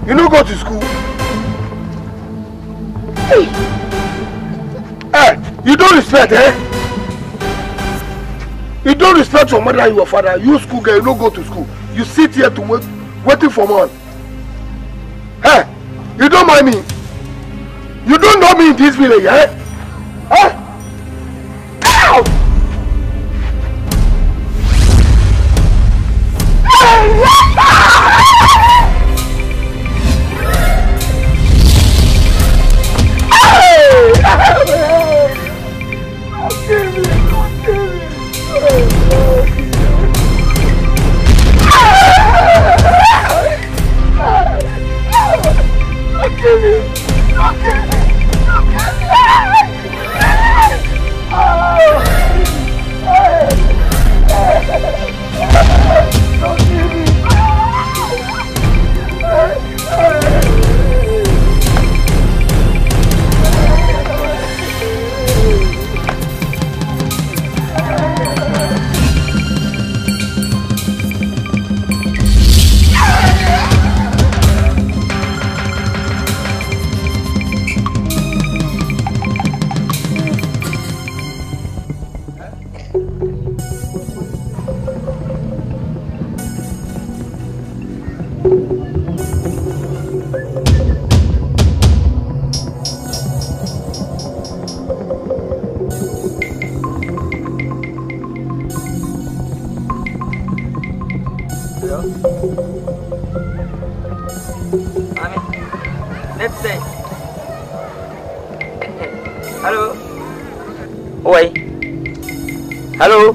You no go to school. Hey, you don't respect, eh? You don't respect your mother and your father. You school girl, you don't go to school. You sit here to waiting for man. Hey, you don't mind me. You don't know me in this village, eh? Huh? Ow! Hello?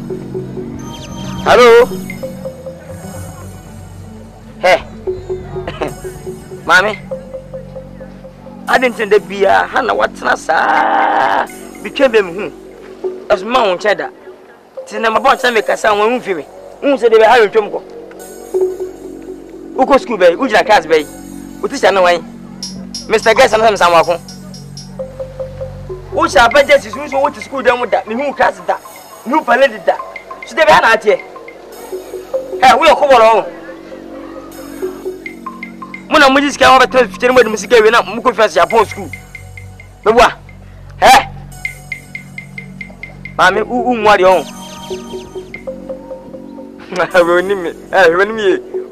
Hello? Hey. Mommy. I didn't send the beer. Hannah, what's nasa? Became him. As Mount Cheddar. Tina, my boss, I make a sound when you feel me. Who said they were having Chumko? Who go school bay? Who's your cast bay? What is your way? Mr. Guess and some. Who shall bet just who's going to school down with that? Who cast that? Who paraded that? So they ran out here. Hey, we are coming along. When I'm with this guy, I'm going to tell you the music going up. I'm going to Japan school. But what? Hey? Mammy, who are you on?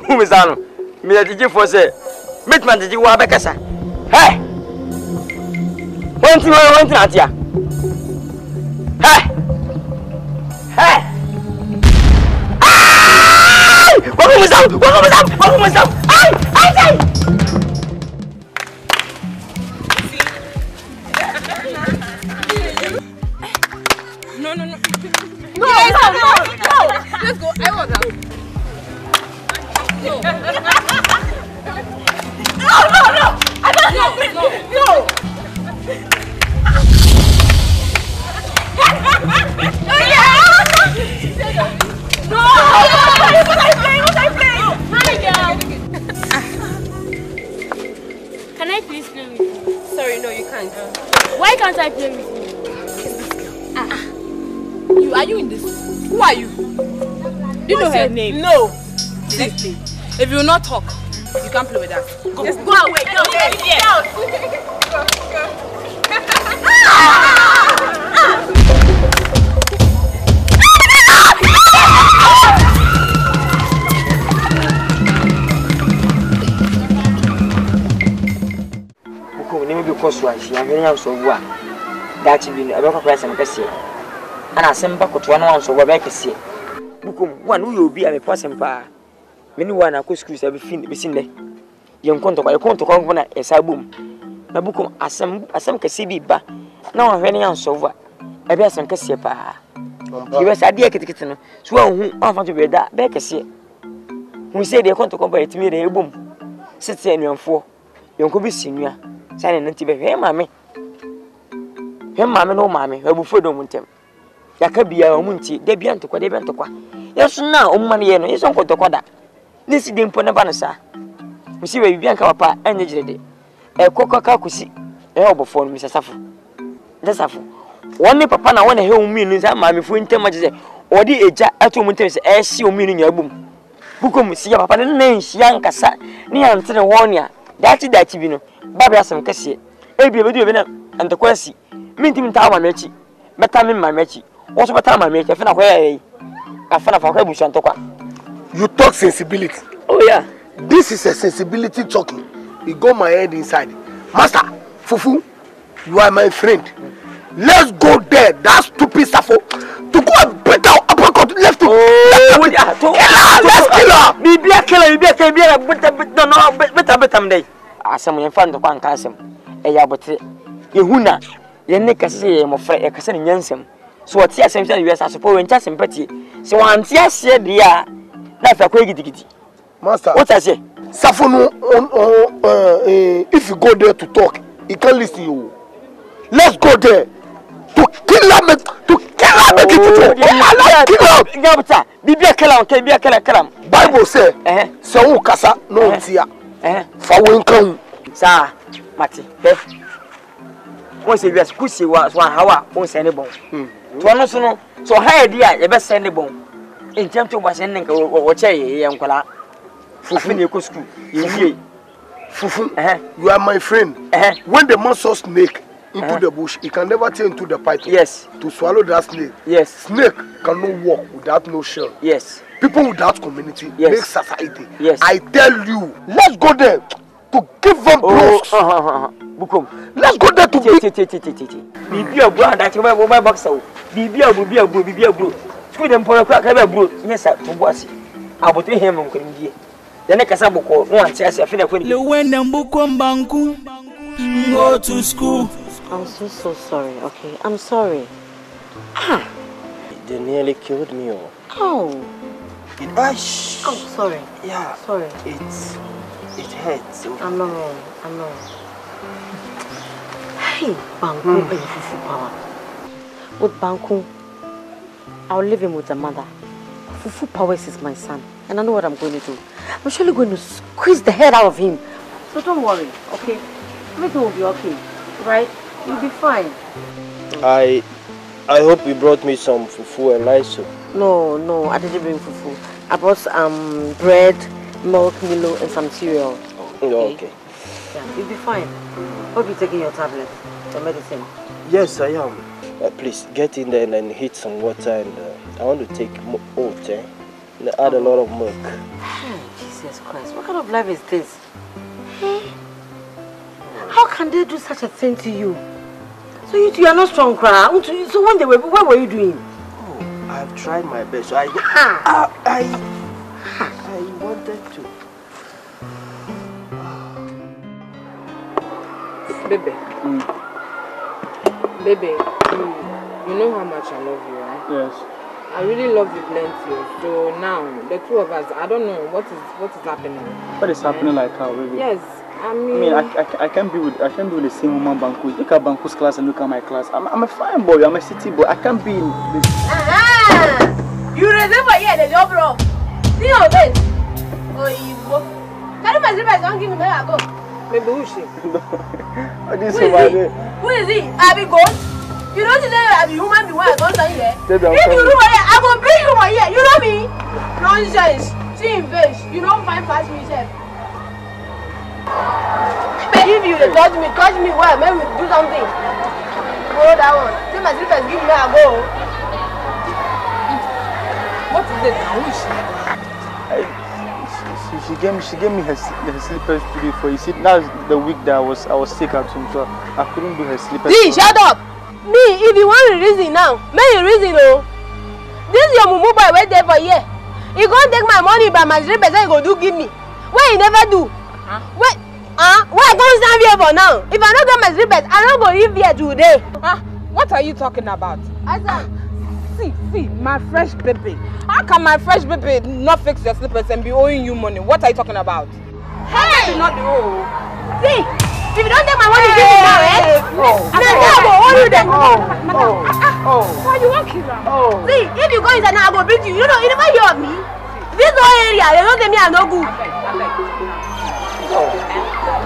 Who is on? Me, I did you for say, Midman, did you want back? Hey! One thing I want to ask you. Hey! Hey! Ay! What was up? What was up? What was up? Ay! No. Let's go. I want that. No. I don't know. No. What I play? Hi, girl. Can I please play with you? Sorry, no, you can't. Why can't I play with you? You are you in this? Who are you? Do you know her name? No. See, if you will not talk, you can't play with us. Go. Just go away. Go. Because why she and very so what that you been about price and person and I send back to one so what I can see Bukom one who will be a person pa many one I could squeeze every thing be seen there young contact I come to come on a sabum na Bukom asem can see be ba now I'm very so what I be some can see pa you was a dear kitchen so who often to be that back a see who said they come to come by it me the boom sit in your four you could be senior. Sign and Tibe, hey, mammy. Hey, mammy, no, mammy, I will follow Muntem. Yakabia, Munti, Debian to Quadebian to Qua. Yes, now, money, and his uncle to Quada. This is the important banasa. We see where you bianca papa energy day. A coca cacusi, a elbow for Mr. Saffo. That's Saffo. One papa, I want to hear meanings and mammy for intimacy, or the age at 2 minutes as you meaning your boom. Bukom see your papa, the name, young Cassa, near until the 1 year. Dachi bino. Baba some kese. Ebi be do be na antakwasi. Mintim ta ma mechi. Beta me ma mechi. Wo beta ma mechi. Afa na kwa afana fa kwa busu antokwa. You talk sensibility. Oh yeah. This is a sensibility talking. It got my head inside. Master, Fufu, you are my friend. Let's go there. That stupid Safo to go and break out uppercut left to. Oh, let's kill her. Be a killer, better day. Asam your friend to Nkansah. Eya botre. Yehuna. Ye neka say mo frɛ e kasa nyansam. So what tia semsa US I suppose when tia sympathy. So wan tia se dia na fa kwa gidigidi. Master. What I say? Safo no if you go there to talk, he can't listen to you. Let's go there. To kill her, Bible say, "So kasa no tia." Fawen kan. Sa, Mati. Once you just pussy was one hour, won't send a bone. So high idea, you best send a bone. In terms of was ending or chay, young Kola. Fufu, you are my friend. When the man saw snake into the bush, he can never turn into the python. Yes. To swallow that snake. Yes. Snake cannot walk without no shell. Yes. People without community make society. Yes. I tell you, let's go there to give them blows. Bukom. Let's go there to Bibi a bro that you my boxer. Bibi a bro. School them for a crack bro. Yes, sir. To bossy. I will tell him on Kundi. The next Sabuko, one says I feel like when you went and Bukom Banku go to school. I'm so sorry, okay? I'm sorry. They nearly killed me. Oh. I'm sorry. Yeah. Sorry. It hurts. I'm not wrong. Hey, Banku and Fufu power. With Banku, I'll leave him with the mother. Fufu Powers is my son, and I know what I'm going to do. I'm surely going to squeeze the head out of him. So don't worry, okay? Everything will be okay, right? You'll be fine. I hope you brought me some fufu and rice soup. No, I didn't bring fufu. I brought bread, milk, Milo, and some cereal. Okay. Yeah, you'll be fine. Hope you're taking your tablet, your medicine. Yes, I am. Please get in there and then heat some water, and I want to take oat, and add a lot of milk. Oh, Jesus Christ, what kind of life is this? How can they do such a thing to you? So you are not strong, cry. So when what were you doing? Oh, I've tried my best. So I wanted to. Baby. Baby, you know how much I love you, right? Yes. I really love you plenty. So now, the two of us, I don't know what is happening. What is happening like how, baby? Yes, I mean I can't be with the same woman Banku. Look at Banku's class and look at my class. I'm a fine boy, I'm a city boy. I can't be in this. You remember the job, bro. See how this? Oh, you go. Carry my slippers, don't give me where I go. Maybe who is she? Who is he? I be ghost. You know today I be human being when I don't stand here. If you do here, I go bring you here. You know me? Nonsense. See him face. You don't find past me, chef. If you touch me well, maybe we do something. Borrow that one. Take my slippers, give me a go. What is it now? Who is she? She gave me her slippers to do for. You see, that's the week that I was sick at home, so I couldn't do her slippers. See, shut up! Me, if you want to reason now, may you reason, oh. This is your mumu boy wait there for a year. He gonna take my money by my slippers and he go do give me. Why he never do? Wait, why I gonna stand here for now? If I don't get my slippers, I don't go live here today. What are you talking about? Asa. See, my fresh baby. How can my fresh baby not fix your slippers and be owing you money? What are you talking about? Hey! Not the old. See, if you don't take my money, give me now, eh? And I go hold you them. Why you won't kill her? See, if you go inside now, I go beat you. You know, you never hear of me. This whole area, they don't tell me I'm no good.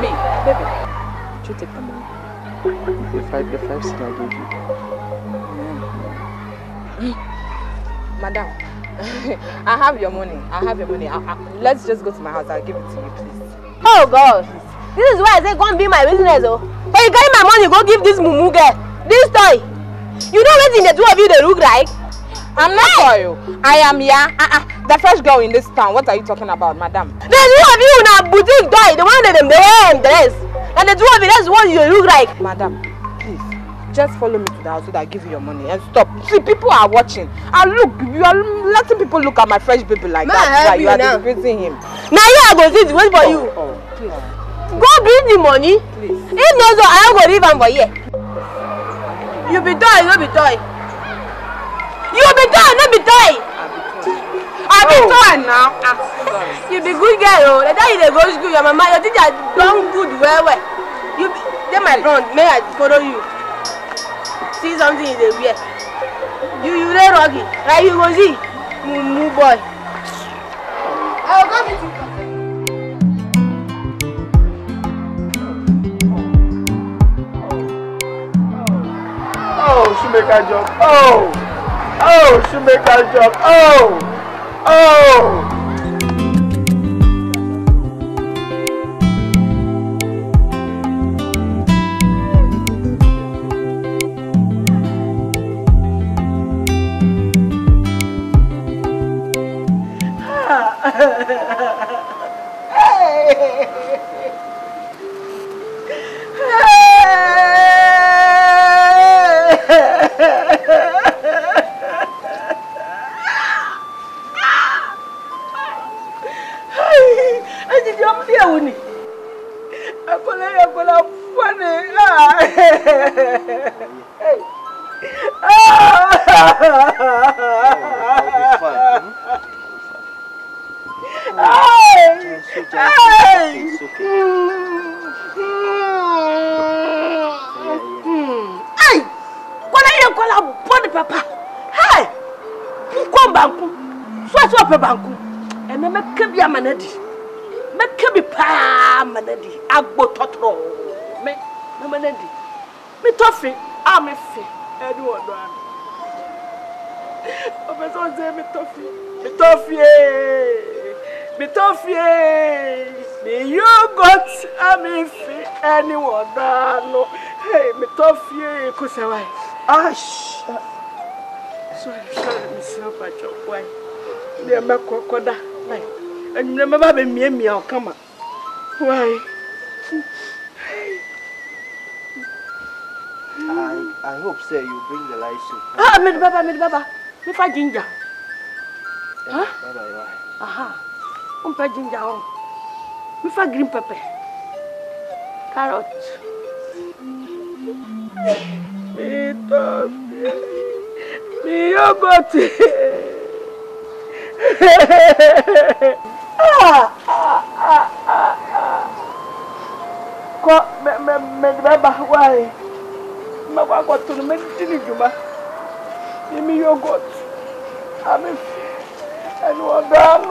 Me, baby. You take the money. The five cents I gave you. Madam, I have your money. Let's just go to my house. I'll give it to you, please. Oh God, This is why I say, come be my business, oh. But you carry my money, go give this mumu girl. This toy. You know what in the two of you they look like? I'm not for you. I am the first girl in this town. What are you talking about, madam? The two of you now boutique toy, the one that them the dress. And the two of you, that's what you look like. Madam, please, just follow me to the house so that I give you your money and stop. See, people are watching. And look, you are letting people look at my fresh baby like that. You are disgracing him. Now I go see the wait for you. Oh, please. Go bring the money. Please. If not so, I go leave him for you. You be toy, you be toy. You be toy, no be toy. I be toy now. You be good girl, oh. The day you go to school, your mama, your teacher done good well. You be, then my front, may I follow you? See something in the wear. You dey rocky. Right, you go see. Mumu boy. I'll go with you. Oh, she make her jump. Oh, she make her jump. Oh. Bukom Banku, so Banku, and then make be a manadi. Make be pa manadi, agbo totro. Me manadi. Me toffee, I'm a fee, anyone do. Oh, my son say me toffee, me yogurt, I'm a fee, anyone do. Hey, me toffee, kusawai. Ash. Sorry, myself, I joke. Why? They are my crocodile. And remember, me, I'll come up. Why? I hope, sir, you bring the light soon. Ah, me baba. Me fa ginger. Huh? Baba, aha. Fa ginger on. Me fa green pepper. Carrot. Me yogurt. Me baba, why? My wife got to make dinner. Give me yogurt. I'm in and one down.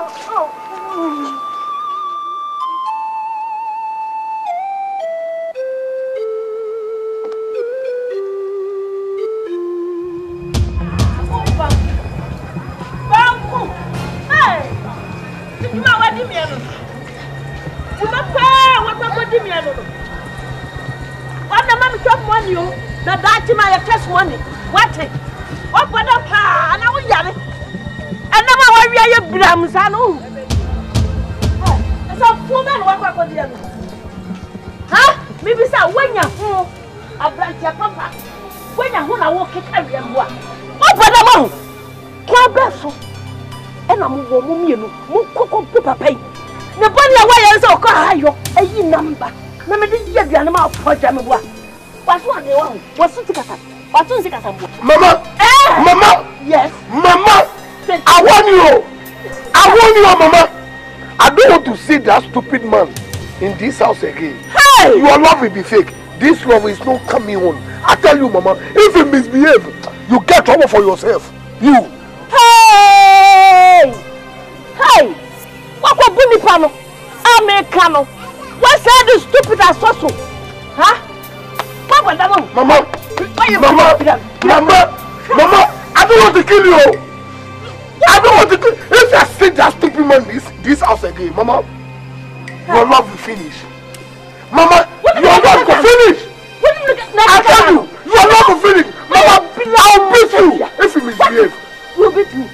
Banku! Hey! You know what you mean? You must pay what you mean. What the man took money? That's my cash money. What? Open up, and I will yell it. And now I will be a bramsano. It's a woman. What about the other? Huh? Maybe so when you're home, a branch your papa. When you're home, I walk it every one. Open them out. Cabesso. And I'm Mumu, Papa. The bunny away is so quiet. A number. Mamma didn't get the animal for Jamaica. What's one they want? What's it? What's it? Mama! Mama! Yes. Mama! I warn you, Mama! I don't want to see that stupid man in this house again. Hey! Your love will be fake. This love is not coming on. I tell you, Mama, if you misbehave, you get trouble for yourself. You. Hey! Hey! What bunny pano? Americano. What's that stupid as so? Huh? Mama, I don't want to kill you. I don't want to kill you. If I see that stupid man this house again, Mama, your love will finish. Mama, you are not to finish. What do you look at? I tell you, you are not to finish. Mama, I'll beat you if you misbehave. You beat me.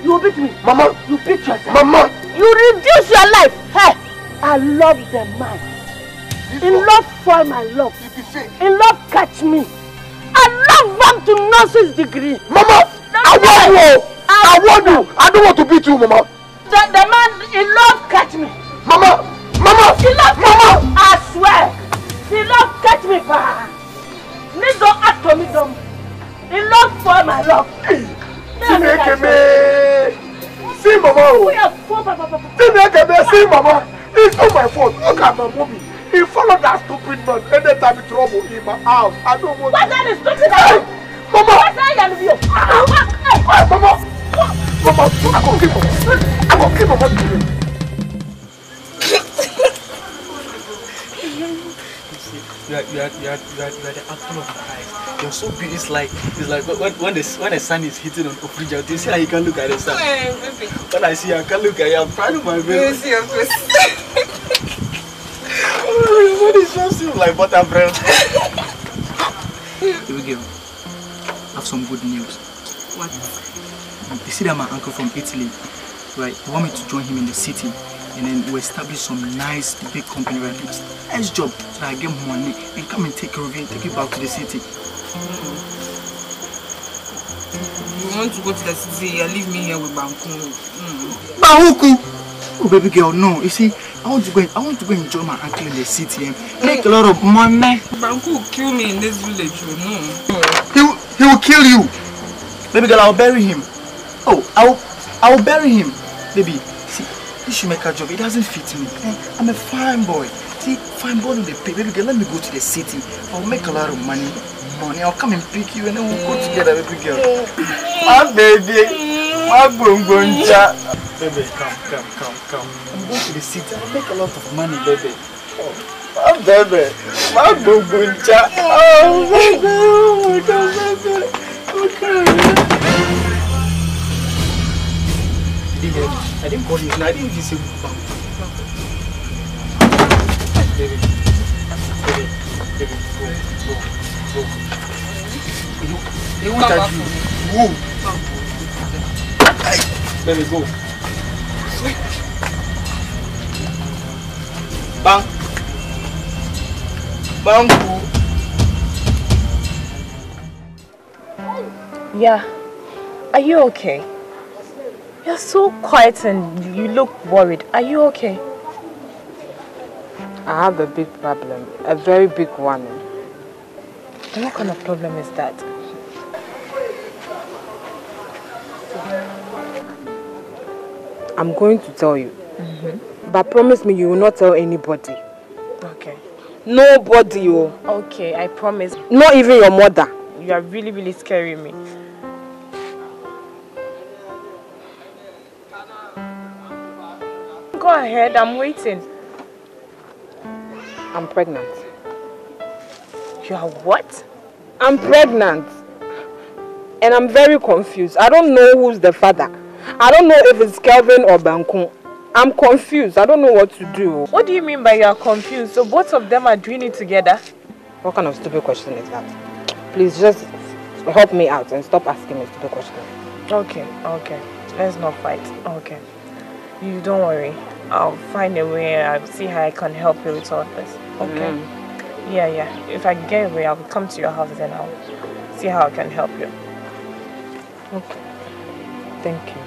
You beat me. Mama, you beat yourself. Mama, you reduce your life. Hey, I love the man. In love for my love. In love catch me. I love him to nurse's degree. Mama, I want you. I want you. I don't want to beat you, Mama. The man in love catch me. Mama, Mama, he love Mama. I swear. He love catch me, pa. Need don't act to me, don't. He love for my love. See, Mama. See, Mama. It's not my fault. Look at my mommy. He followed that stupid man. Anytime he trouble in my house. I don't want. What's that stupid man? Mama. What's that you do? Mama. Mama, I go keep Mama. I go keep Mama. You are the apple of my eyes. You're so beautiful. It's like when the sun is hitting on Ofrija, do you see how you can look at the sun? When I see you, I can look at you. I'm proud of my baby. You see your face. What is just you like butter bread? Here we go. I have some good news. What? You see that my uncle from Italy, right? He want me to join him in the city. And then we establish some nice big company, right? Nice job so that I get money and come and take care of it and take it back to the city. You want to go to the city and leave me here with Banku? Banku? Oh baby girl, no. You see, I want to go enjoy my uncle in the city and make a lot of money. Banku will kill me in this village, you know. He will kill you. Baby girl, I'll bury him. Oh, I'll bury him. Baby. You should make a job. It doesn't fit me. I'm a fine boy. See, fine boy in the pay. Baby girl, let me go to the city. I'll make a lot of money. I'll come and pick you and then we'll go together, baby girl. My baby. My bongonja. Baby, come. I'm going to the city. I'll make a lot of money, baby. My baby. My bongonja. Oh, baby. Oh, my God, baby. Okay. I didn't call you. I didn't even say Bukom. Baby, go. You want that you? Whoa. Baby, go. Banku. Yeah. Are you okay? You're so quiet and you look worried. Are you okay? I have a big problem. A very big one. What kind of problem is that? I'm going to tell you. But promise me you will not tell anybody. Okay. Nobody. Okay, I promise. Not even your mother. You are really, really scaring me. Go ahead, I'm waiting. I'm pregnant. You are what? I'm pregnant. And I'm very confused. I don't know who's the father. I don't know if it's Kelvin or Banku. I'm confused. I don't know what to do. What do you mean by you are confused? So both of them are doing it together? What kind of stupid question is that? Please just help me out and stop asking me stupid questions. Okay. Let's not fight. Okay. You don't worry. I'll find a way. I'll see how I can help you with all this. Okay? Yeah. If I get away, I'll come to your house and I'll see how I can help you. Okay. Thank you.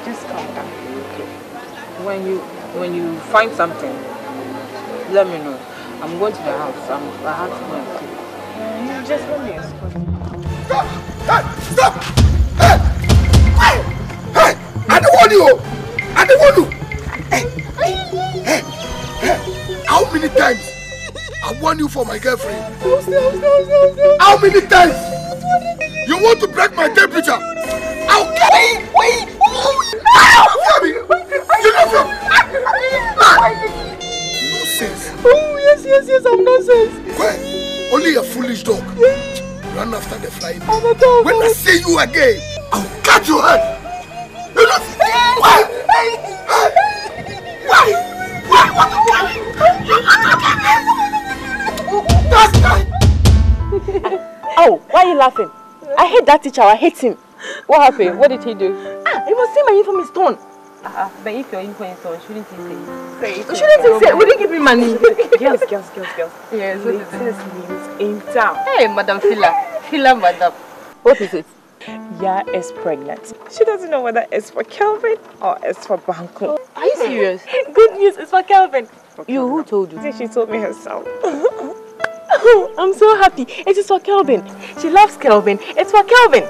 Just calm down. Okay. When you find something, let me know. I'm going to the house. I have to go and see. You just let me explain. Stop! Hey! I don't want you! Hey! How many times I warn you for my girlfriend? How many times? You want to break my temperature? I'll kill you! Wait! You know nonsense! Oh, yes, I'm nonsense. Well, only a foolish dog run after the fly. When I see you again, I'll cut your head! You know? Why? Why are you laughing? I hate that teacher. I hate him. What happened? What did he do? He must say my uniform is torn. But if your uniform is torn, shouldn't he say? Shouldn't he say? Will you give me money? Girls. Yes, what it says means in town. Hey, Madam Fila, madam. What is it? Ya is pregnant. She doesn't know whether it's for Kelvin or it's for Banku. Are you serious? Good news, it's for Kelvin. Who told you? She told me herself. I'm so happy. It is for Kelvin. She loves Kelvin. It's for Kelvin.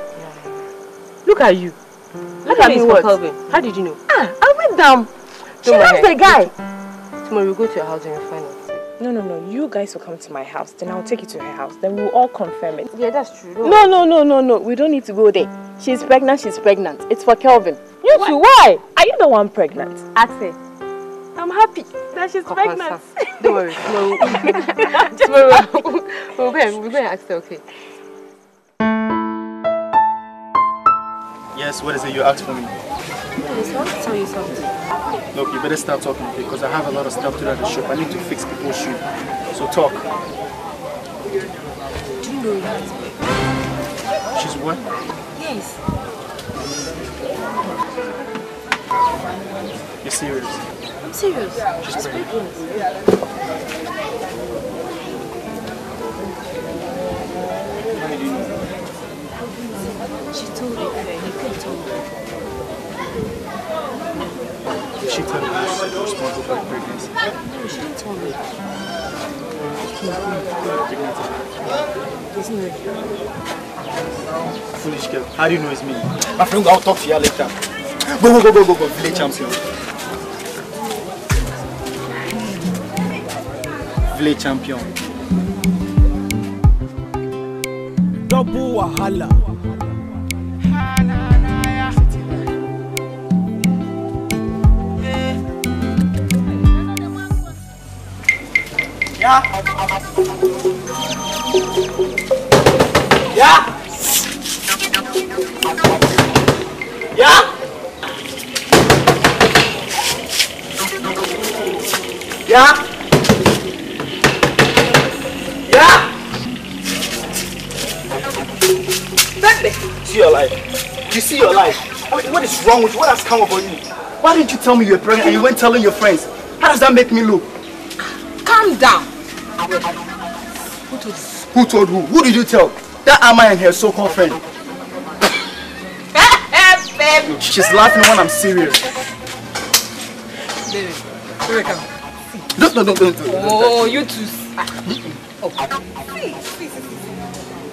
Look at you. Look at me for Kelvin. How did you know? I went down. She loves the guy. Tomorrow we'll go to your house and you'll find out. No. You guys will come to my house. Then I'll take you to her house. Then we'll all confirm it. Yeah, that's true. No. We don't need to go there. She's pregnant. It's for Kelvin. You too. Why? Are you the one pregnant? Ask her. I'm happy that she's pregnant. Don't worry. Tomorrow we'll go and ask her, okay? Yes, what is it you asked for me? Yes, I want to tell you something. Look, you better start talking, okay? Because I have a lot of stuff to do at the shop. I need to fix people's shoes. So talk. Do you know that? She's what? Yes. You're serious? I'm serious. She's pregnant. How do you know? She told me. You couldn't tell me. Did she tell you who's responsible for the pregnancy? No, she didn't tell me. There's no way. Foolish girl. How do you know it's me? My friend, I'll talk to you later. Go. Village champion. Village champion. Double wahala. Yeah. See your life. You see your life. What is wrong with you? What has come over you? Why didn't you tell me you were pregnant and you went telling your friends? How does that make me look? Calm down. Who told who? Who did you tell? That Amma and her so-called friend. She's laughing when I'm serious. Baby, Don't. Oh, you too. Oh. See.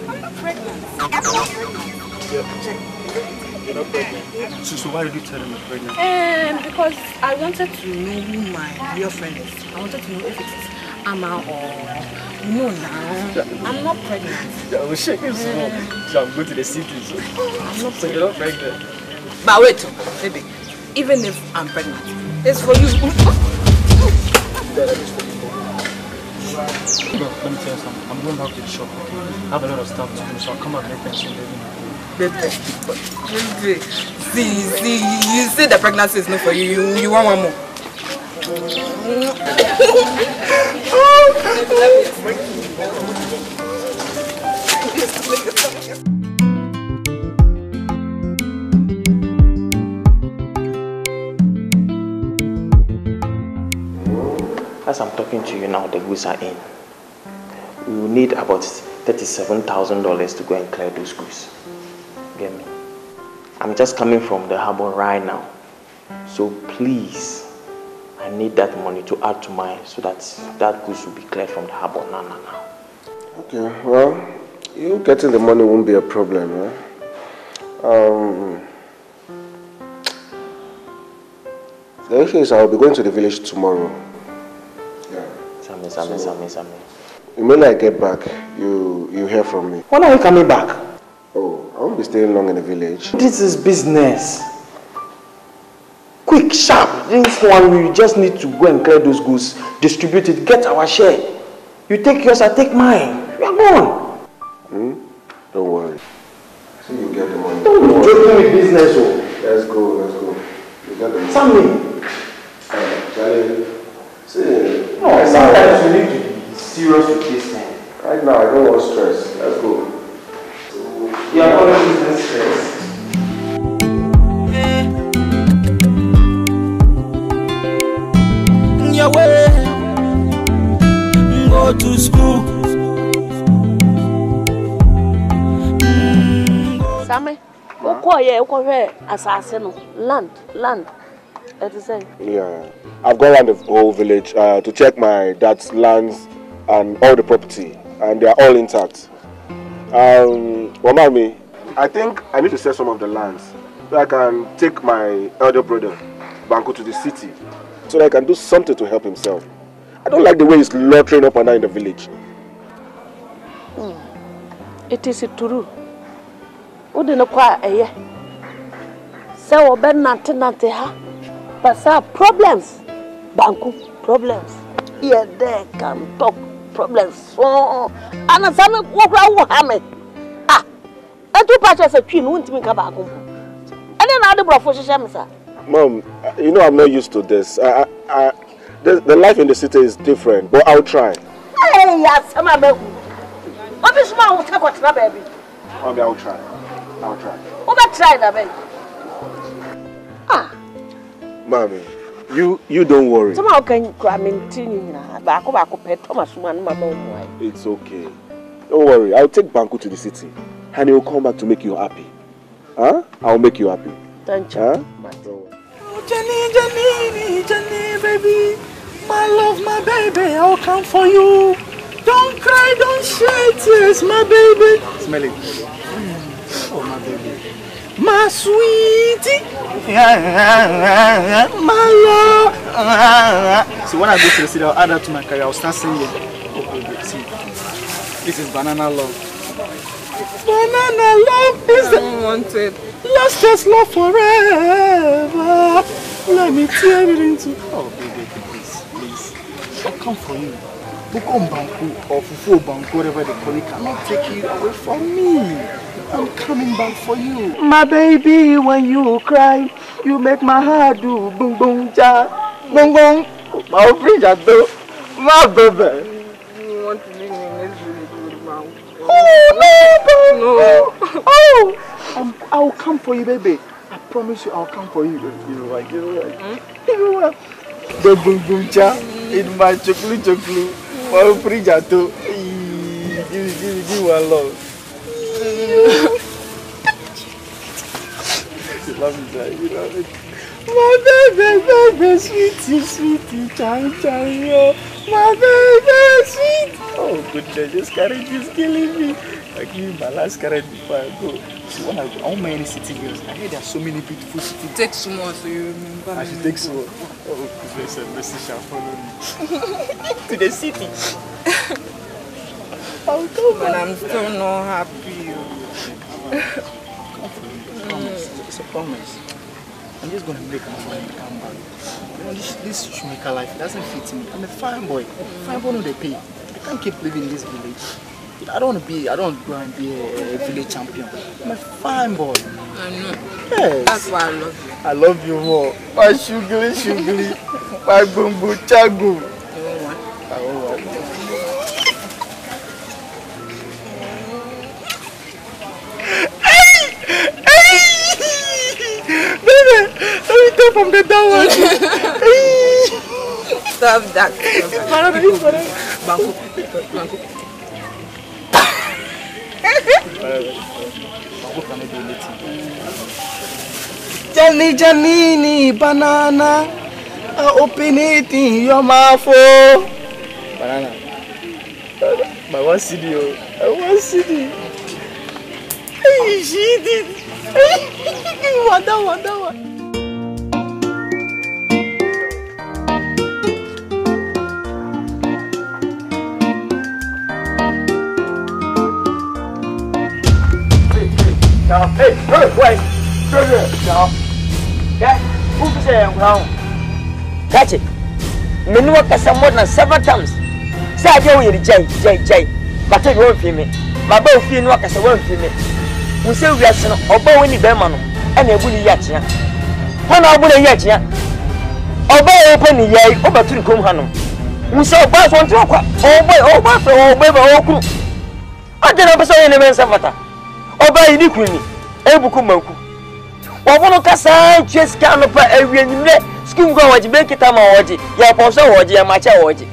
I'm not pregnant. You're not pregnant. So why did you tell them you're pregnant? Because I wanted to know who my real friend is. I wanted to know if it's Amma or no now. I'm not pregnant. Yeah, we'll shake this small. So I'm going to the city. So I'm not you're not pregnant. But wait, baby. Even if I'm pregnant, it's for you. Look, let me tell you something. I'm going back to the shop. I have a lot of stuff to do, so I'll come back later and see Baby. See, you say the pregnancy is not for you. You want one more. As I'm talking to you now, the goods are in. We will need about $37,000 to go and clear those goods. Get me? I'm just coming from the harbor right now. So please, I need that money to add to mine so that that goods will be cleared from the harbor now. Okay, well, you getting the money won't be a problem, eh? The issue is I'll be going to the village tomorrow. Sammy. The minute I get back, you hear from me. When are you coming back? Oh, I won't be staying long in the village. This is business. Quick, sharp. This one, we just need to go and clear those goods, distribute it, get our share. You take yours, I take mine. We are gone. Don't worry. See, you get the money. Don't joke with business. Let's go. You get the money. Sammy. Charlie. See. No, sometimes you need to be serious with this, man. Right now, I don't want stress. Let's go. go to school. Sammy, okay, assassin, land. Yeah, I've gone around the whole village to check my dad's lands and all the property, and they are all intact. Mommy, I think I need to sell some of the lands so I can take my elder brother, Banku, to the city so that I can do something to help himself. I don't like the way he's loitering up and down in the village. It is true. Would not quite a year. So, Ben Nante ha. But problems. Banku, problems. Here, there can talk problems. So, and a summer walk around Hammer. Ah, and 2 patches of queen won't make a back. And then other professionals. Mom, you know I'm not used to this. The life in the city is different, but I'll try. Hey, yes, I'm a baby. What is my take what's my baby? Mommy, I'll try. What try that baby? Ah. Mommy, you don't worry. Somehow can continue back pet Thomas one mama. It's okay. Don't worry. I'll take Banku to the city and he'll come back to make you happy. Huh? I'll make you happy. Thank you. Huh? Jenny, baby. My love, my baby, I'll come for you. Don't cry, don't shed tears, my baby. Smell it. Oh, my baby. My sweetie. My love. So when I go to the city, I'll add that to my career. I'll start singing. Oh, baby, see. This is Banana Love. Banana love is the unwanted. Let's just love forever. Let me tear it into. Oh, baby, please. I'll come for you. Bukom Banku or Fufu Banku, whatever they call it, cannot take you away from me. I'm coming back for you. My baby, when you cry, you make my heart do boom boom ja. Boom boom. My fridge do. My baby. You want to leave me in this village, man? Oh, no. Oh, I'll come for you, baby. I promise you, I'll come for you. You know what? You know what? The boom boom cha in my chocolate. My fridge do. Give one love. You love me, Dad. You love it. My baby, sweetie, chang, my baby, sweet. Oh, goodness, this carrot is killing me. I give you my last carrot before I go. See, when I go, how many city girls? I hear there are so many beautiful cities. Take some more so you remember. I should take some more. Oh, goodness, and mercy shall follow me. To the city. I'll come. But I'm still not happy. It's a promise. I'm just going to make my money and come back. You know, this shoemaker life, it doesn't fit me. I'm a fine boy. Fine boy, no they pay. I can't keep living in this village. I don't want to go and be a village champion. I'm a fine boy. I know. Yes. That's why I love you. I love you more. My sugary. My bumbu chagu. I want one. Baby, let me take from the downward. Stop that. Banku. Janini, banana. Open it in your mouth. Banana. My one CD. One CD. Hey, she did. Wanda. Now, hey, wait. Now. Yeah, who say I'm wrong? Catch it. Me know what more than 7 times. Say I go with J. But you won't feel me. My boy feel no case won't feel me. We say we are son obo we ni be ma no and e bu ni yachia. Ho na obo ni yachia. Obo open ni yai, obo tun kom ha no. We say obo so nti okwa. Obo fe obo ba okru. Ade na be so ye ne men safata. Obo yi ni kuni. E Bukom Banku. Obo no kasa cheska no pa awie nyimre skim go waji be kita ma waji. Ya po so waji ya macha waji.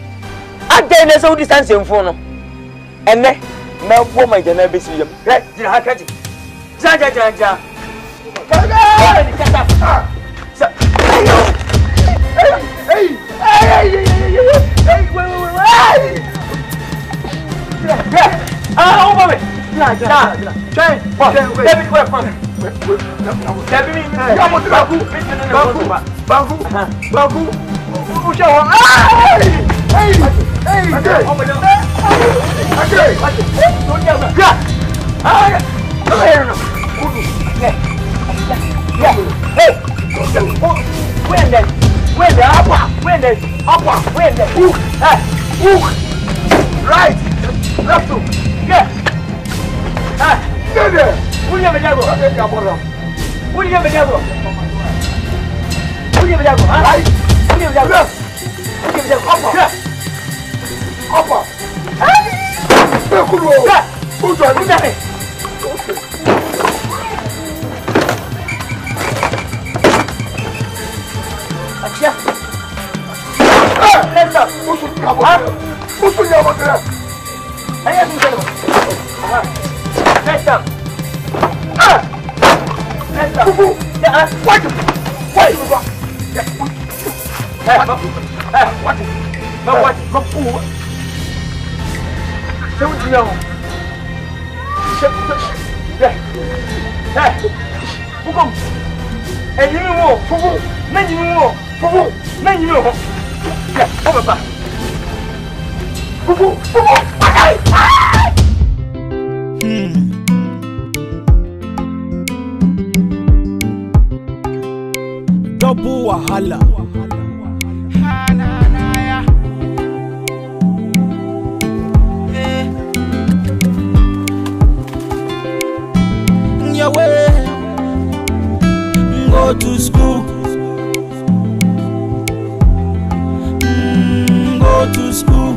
Ade na so distance mfo no. Ene na bo ma jana be siyam. Jira ha kaji. Ja. Hey. Ah, on va ver. Là. Tiens, David, ouais, prends. David, Banku. Right, left to, yeah. Get there. William Jago. William Jago. Right. William Jago. Upper. Double wahala. Your way. Go to school. Go to school.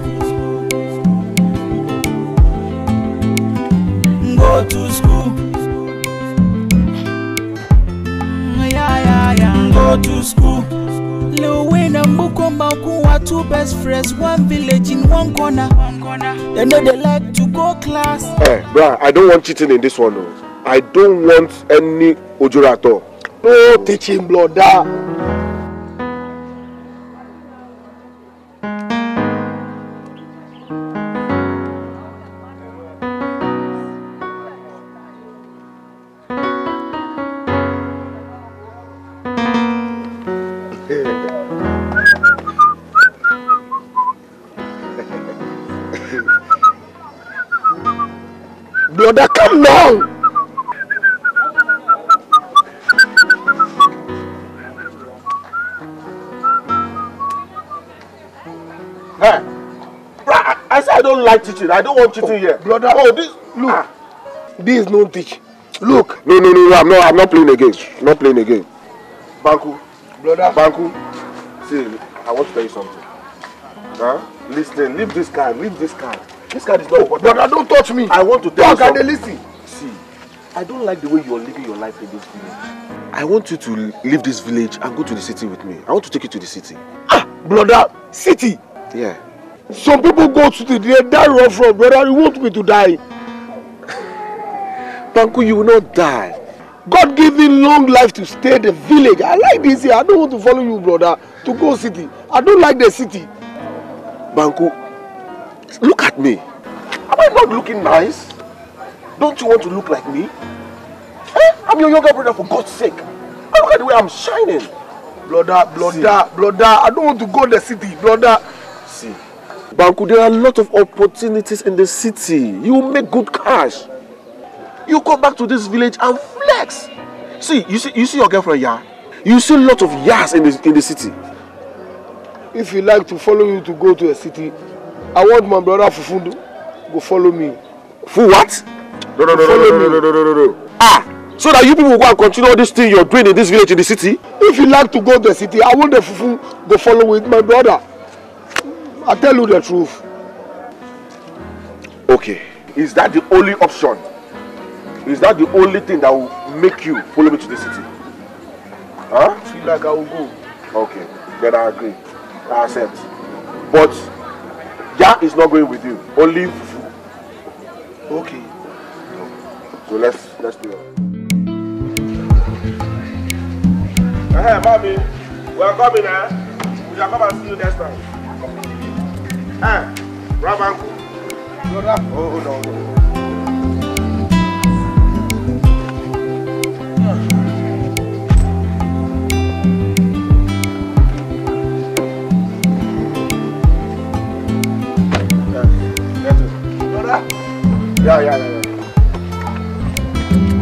Go to school. Go to school. Lil Wayne and Bukom Banku are two best friends, one village in one corner. They know they like to go class. Hey, bruh, I don't want cheating in this one. No. I don't want any ojoro at all. No teaching, brother. Brother, come down. Hey, I said I don't like teaching. I don't want teaching here. Brother, this look. This is no teach. Look. No, I'm not playing again. Not playing again. Banku. Brother. Banku. See, I want to tell you something. Huh? Listen, leave this car. This car is not important. Brother, don't touch me. I want to tell you something. Listen. See, I don't like the way you're living your life in this village. I want you to leave this village and go to the city with me. I want to take you to the city. Brother, city. Yeah. Some people go to the they die rough road, brother. You want me to die? Banku, you will not die. God gave me long life to stay in the village. I like this here. I don't want to follow you, brother, to go city. I don't like the city. Banku, look at me. Am I not looking nice? Don't you want to look like me? I'm your younger brother, for God's sake. Look at the way I'm shining. Brother, I don't want to go to the city, brother. See, Banku, there are a lot of opportunities in the city. You will make good cash. You come back to this village and flex. See, you see your girlfriend, yeah? You see a lot of yas in the city. If you like to follow you to go to a city, I want my brother Fufundu go follow me. For what? No. So that you people will go and continue all this thing you're doing in this village, in the city? If you like to go to the city, I want the Fufu go follow with my brother. I tell you the truth. Okay. Is that the only option? Is that the only thing that will make you follow me to the city? Huh? I feel like I will go. Okay. Then I agree. I accept. But Ada is not going with you. Only Fufu. Okay. So let's do it. Hey, mommy, we are coming, eh? We shall come and see you next time. Hey, Banku. Oh, no. Yeah.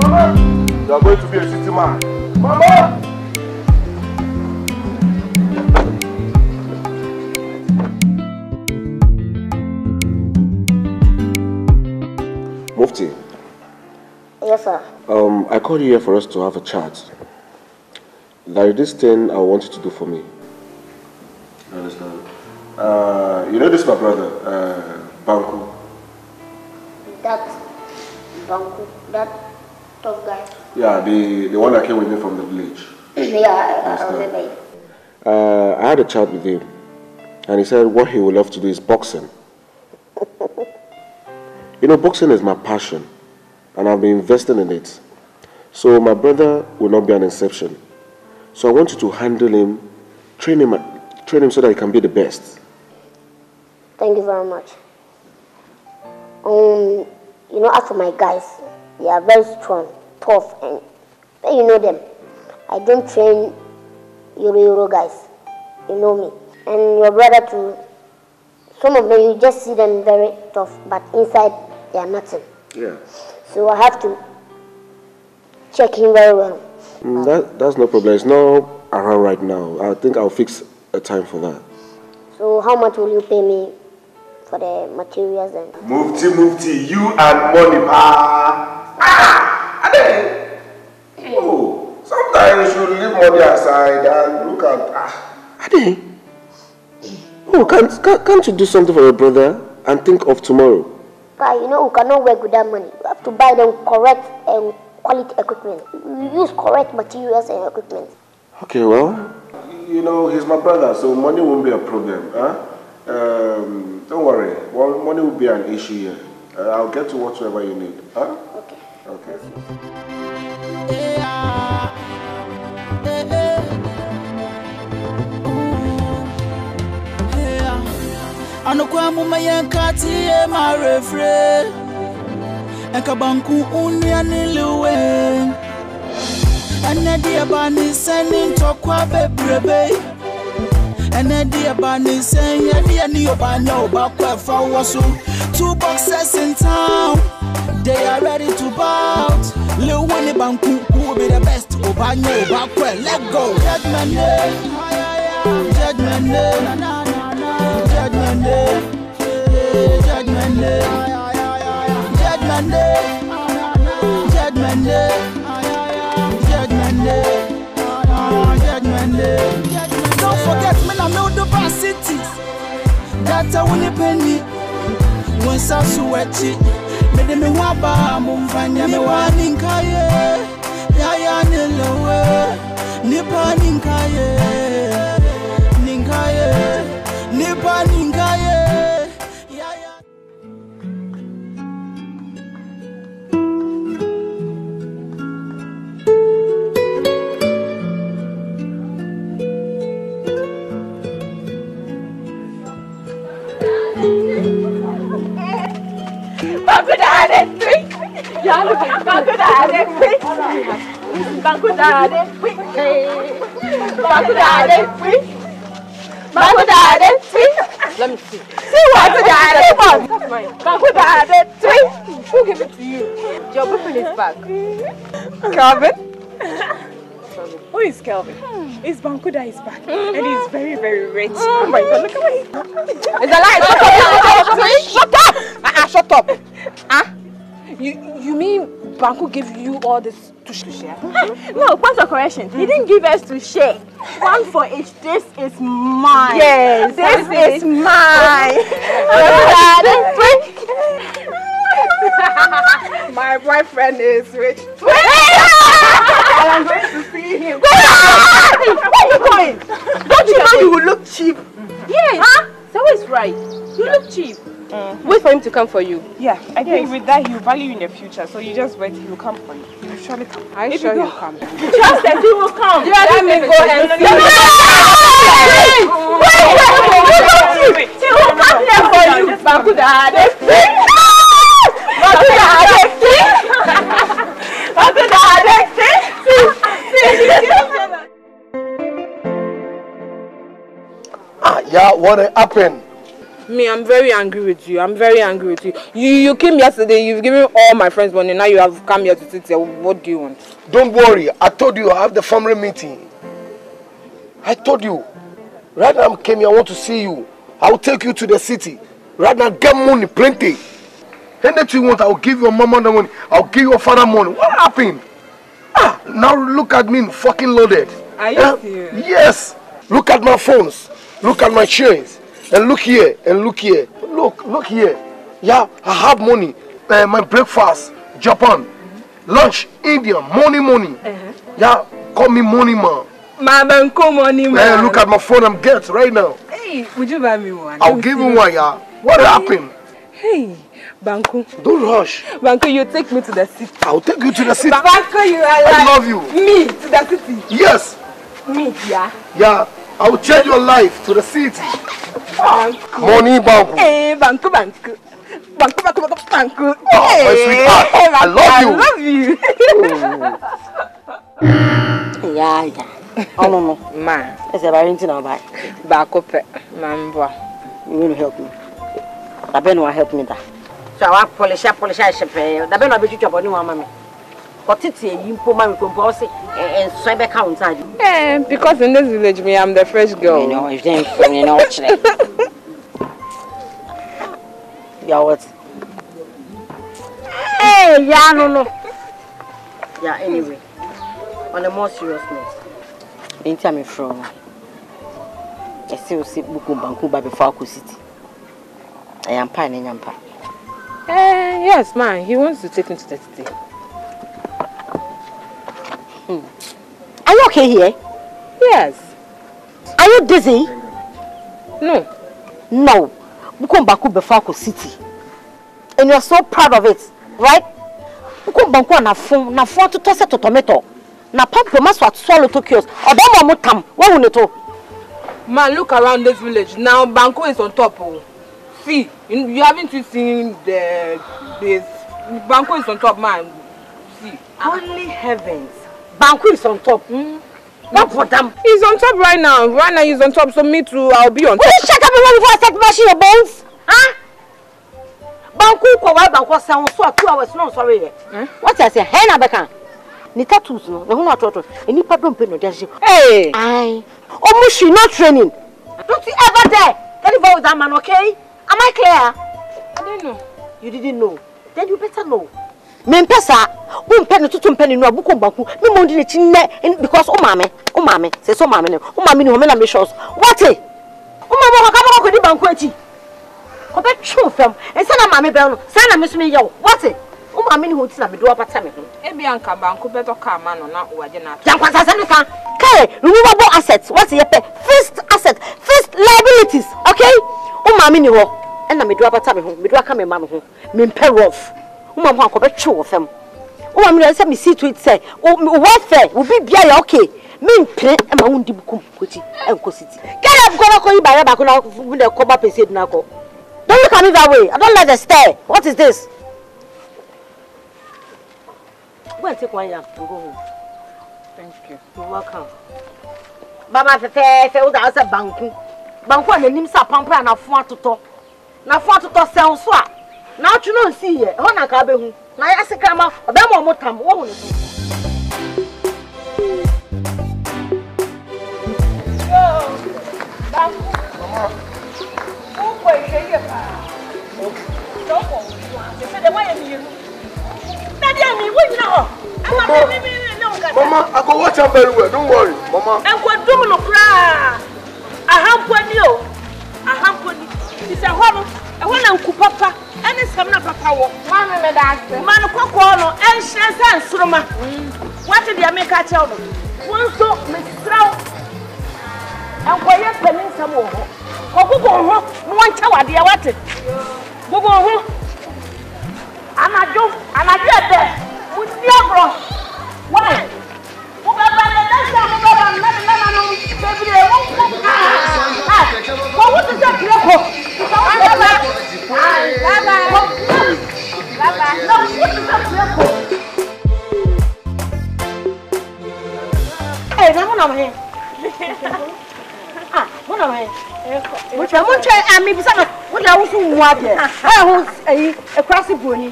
Mama, you are going to be a city man. Mama! Mufti. Yes, sir. I called you here for us to have a chat. There is this thing I want you to do for me. You understand? You know this is my brother, Banku. That Banku, that tough guy. Yeah, the one that came with me from the village. Yeah, I remember it. I had a chat with him, and he said what he would love to do is boxing. You know, boxing is my passion, and I've been investing in it. So my brother will not be an exception. So I want you to handle him, train him so that he can be the best. Thank you very much. You know, as for my guys, they are very strong, tough, and you know them. I don't train Euro guys. You know me. And your brother too. Some of them, you just see them very tough, but inside they are nothing. Yeah. So I have to check him very well. That's no problem. It's not around right now. I think I'll fix a time for that. So how much will you pay me for the materials then? Mufti, you and money, Oh, sometimes you leave money aside and look at. Ade, oh, can't you do something for your brother and think of tomorrow? But you know, we cannot work with that money. We have to buy them correct and quality equipment. We use correct materials and equipment. Okay, well, you know, he's my brother, so money won't be a problem, huh? Don't worry, well, money will be an issue here. I'll get to whatever you need, huh? Okay. Okay. Anokwamu mayankati e marefre Ekabanku unyani liwe Anedi abani seni ntokwa bebrebe Anedi abani seni yedi ani obanya obakwe fawasu 2 boxes in town They are ready to bout Lil Winnie Banku who will be the best Obanya obakwe let go Judgment Day Judgment Day Judgment Day, Judgment Day, Judgment Day, Judgment Day, Judgment Day, Judgment Day. Don't forget me, I'm not the best city. That's a winning penny. When Sasuechi, made me waba, Mumfanya, me one in Kaye, Yaya Nilowe, Nippon in Kaye, Ninkaye. Let me see. See what Who gave it to you? Your boyfriend is back. Calvin? Who is Kelvin? It's Banku that is back. And he's very, very rich. Oh my god, look at me. It's a lie. Shut up. Huh? You mean Banku gave you all this to share? No, point of correction. He didn't give us to share. One for each. This is mine. Yes, this is mine. My boyfriend is rich. And I'm going to see him. Where are you going? Don't you know you will look cheap? Yes. Huh? So what's wrong? right. You look cheap. Wait for him to come for you. Yeah, I think with that he'll value you in the future. So you just wait, he will come for you. He will surely come. I'm sure he'll come. Trust that he will come. Let me go and see. Wait. He will come here for you. Banku the hardest thing. Banku the hardest thing. Banku the hardest thing. Yeah, what happened? Me, I'm very angry with you. I'm very angry with you. You came yesterday, you've given all my friends money, now you have come here to sit here. What do you want? Don't worry, I told you I have the family meeting. I told you. Right now I came here, I want to see you. I will take you to the city. Right now, get money, plenty. Anything you want, I will give your mama the money. I will give your father money. What happened? Now look at me, fucking loaded. Are you serious? Yes. Look at my phones. Look at my chains. And look here, and look here. Look here. Yeah, I have money. My breakfast, Japan. Lunch, India, money. Yeah, call me money man. Banku money man. Look at my phone, I'm get right now. Hey, would you buy me one? I'll give you one, yeah. What happened? Hey, Banku. Don't rush. Banku, you take me to the city. I'll take you to the city. Banku, you are like... I love you. Me, to the city. Yes. Me, yeah. Yeah, I will change your life to the city. Money, Banku. Hey, Banku. Banku. Oh, my sweetheart. Hey, I love you. Yeah. Oh, no. Ma. It's a very interesting about Bakope. Mamba. You will help me. The Ben will help me that. So I polish, the Ben will be teaching about new mammy. But it's a improvement compose and cyber counter. Because in this village, me, I'm the fresh girl. You know, if they know, yeah, what? Hey, yeah, no. Yeah, anyway, on a more serious note, ain't me from. I still see Bukom Banku by before City. I am pining Yampa. Yes, man, he wants to take me to the city. Are you okay here? Yes. Are you dizzy? No. No. Bukom Banku before City. And you're so proud of it, right? Bukom Banku na phone to toss it to tomato. Na pump promise what swallow to kios. Or don't want to come. What will it? Man, look around this village. Now Banku is on top. Oh. See, you haven't seen this. Banku is on top, man. See. Only heavens. Banku is on top. What for them? He's on top right now. Right now he's on top, so me too, I'll be on top. Will you shut up before I start mashing your bones? Huh? Banku sound so 2 hours. No, sorry. What I say? Hey, Nabeka. Ni tattoos no. No, not trotro. Any pardon pay no. Hey. Aye. Almost she not training. Don't you ever dare tell about that man, okay? Am I clear? I didn't know. You didn't know. Then you better know. Me pesa. Penny to penny no Bukom Banku. Me mondi the chin because mame. Say so mame no. Mame ni home na me shows. What eh? Mama ka ko di Banku echi. Ko be tru fam. E se na mame be no. Se na me so me yawo. What eh? Mame ni ho ti na me do abata me ho. E bi anka Banku beto ka ma no na uwaje na. Yankwasa se me kan. Kai, removable assets. What ye pay? Fixed asset, fixed liabilities. Okay? Mame ni ho. E na me do abata me ho. Me do aka me ma me ho. Me pay rough. Mama ko be tru fam. Mama say me see to it say, welfare will be bia okay. Me pray e ma wundi Bukom Kochi enko city. Get up go ko ibare ba ko na the cover person na ko. Don't look at me that way. I don't like the stare. What is this? Go and take one yam and go home. Thank you. You're welcome. Baba fe o da say Banku. Banku ananim sa pampa na fo atoto. Na fo atoto sen so a. Na atwu no nsi ye. Ho na ka be hu. Na ya sekrama obema omotam wo hu ne so. Mama. Who boy say you pa? Don't go. They say the way you. Daddy me we know. Mama, I go watch her very well. Don't worry, Mama. And what do no cry? I have one you. I have one. It's a horror. I want to cook papa. And it's coming up papa. Mamma me that. Man no and she and Suroma. What did you make a child? One so Miss Strow. And why you penning some more? Ogugo ho, mo ncha wade ya wate. Gugu ho. Anajo ebe. Uti agro. Why? Mo ba ba na dasa mo ba ba na no. Baby, what was the Lava. No, hey, no, which I won't try. I mean, what I was doing, what I was a crossy pony.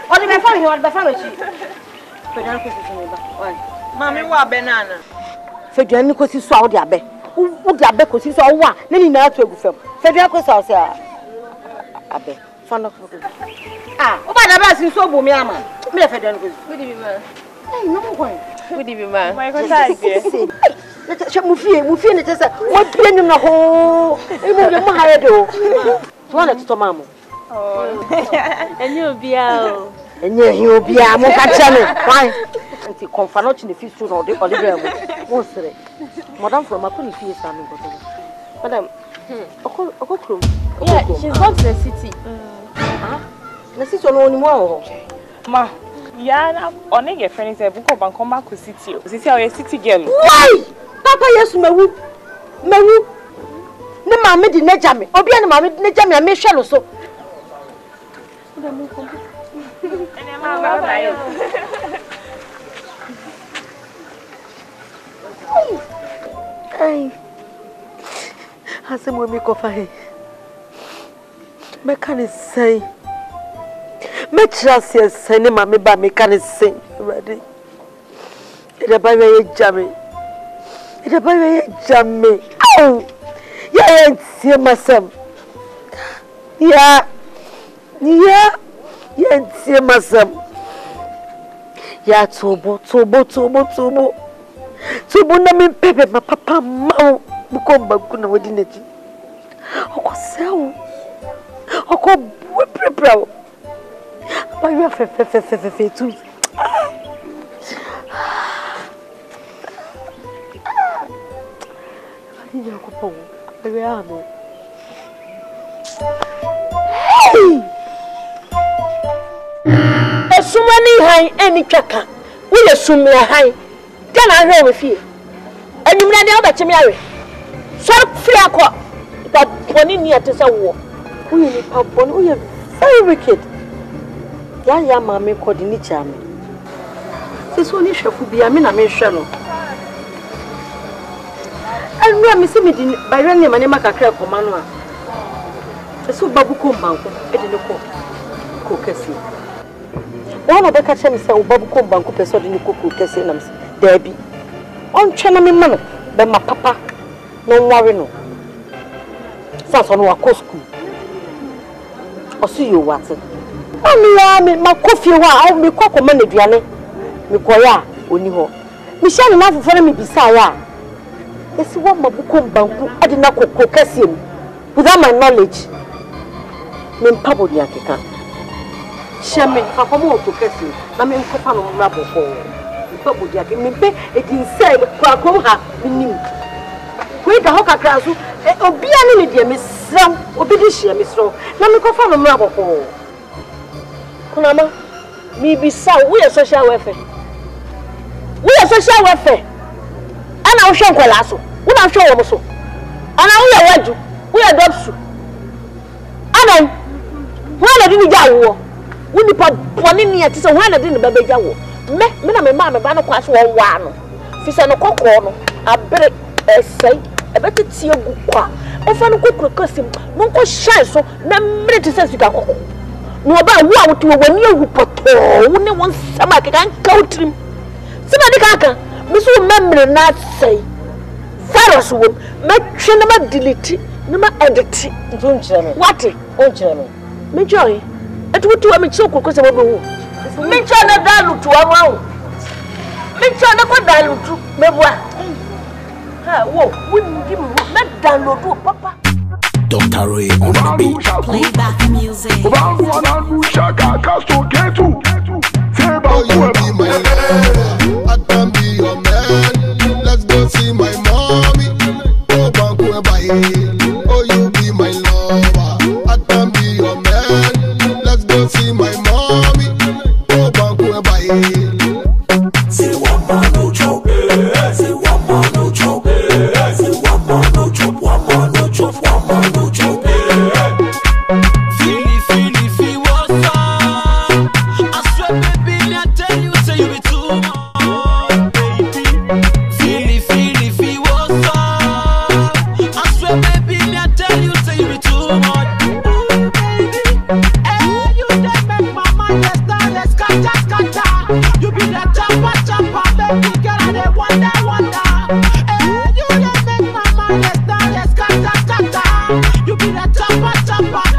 What did I find here at the family? Mammy, what banana? For Jenny, because you saw the abbey. Who would the abbey because you saw one? Then now to go. Federico says, Abbey. Fun of ah, oh, my best is so booming. Me, Federico. Good evening, man. No one. Good evening, man. My God, Mufi, just what pin in the hole? Even my head. One at Tomamo. Oh, and you'll be out. And you'll be out. Why? And you confront in the feast or the olive. Madame from a pretty feast. Madam, yeah, she's gone to the city. The city only more. Ma, yeah, only your friend is a Bukom Banku city. This is our city girl. Why? Papa, yes, Mewu. No, mammy did not jam me. Or be any mammy did not jam me. I made shallow so. Hey. Hasn't we make of a mechanic say, Metras, yes, sending mammy by mechanic sing ready. It's a baby jammy. It's a baby jammy. Oh, yeah, see myself. Yeah, see myself. Yeah, Tobo. Tobo na me pepe ma papa ma Bukom Banku na wadi neji. Oko sewo. Oko prepare. Ba you fe tu. Ani ya ko po. Ewe ano. Esumani han eni twaka. Wo ye sumra han. Can I hear with you? And you never to marry. So free aqua, but one in here to say war. We are very wicked. Ya mammy coordinate me. This one is should be a mina mention. And we are missing me by running my name a crack for Manua. So Bukom Banku, I didn't cook. One of the catcher is Bukom Banku, person in the cook, Debbie. On China, me man, but my papa, no worry no. Sans on walk school. Or see you what? Oh, me, my coffee, I'll be cock money, Diane. Me koya, Uniho. Michelle enough for me beside. It's what my Bukom Banku, I did not cook him without my knowledge. Me pabo diakeka. Shame, Papa mo to him. I mean, Papa no rubber for. Me be it is said Kwakom ha nim. We the hoka krasu obi ani me de mesram obi di hia mesro na me kofa no mrabo ko. Kunama me be sa we social welfare. We social welfare. Ana wo hwe nkwala so. Wo na hwe wo mo so. Ana wo ya wadu. Wo ya dobsu. Ana wo na di ni jawo. Wo ni pa boni ni ati so wo na di ni baba jawo. Me na me ma me ba no kwaso wo wa no fi se no kokko no abere esai ebeti tie gu kwa o fa no kokko kasim no ko shine so na mre ti se sika kokko no ba wo a wotu wani awu poto wo ne won sama ke kan kautrim se ma di kaka me so memre na sei virus wo me twe na ma delete na ma edit nzo nkyere me what o nkyere me joy etu wotu wa me chi kokko se wo be wo Mincha na dalu tu awu. Mincha na ko dalu tu mebwa. Ha wo, wouldn't give me not download to papa. Dr. Ray on the beat. Play back music. Oh, you be my man. I can be your man. Let's go see my mommy. Oh, Banku, oh, you be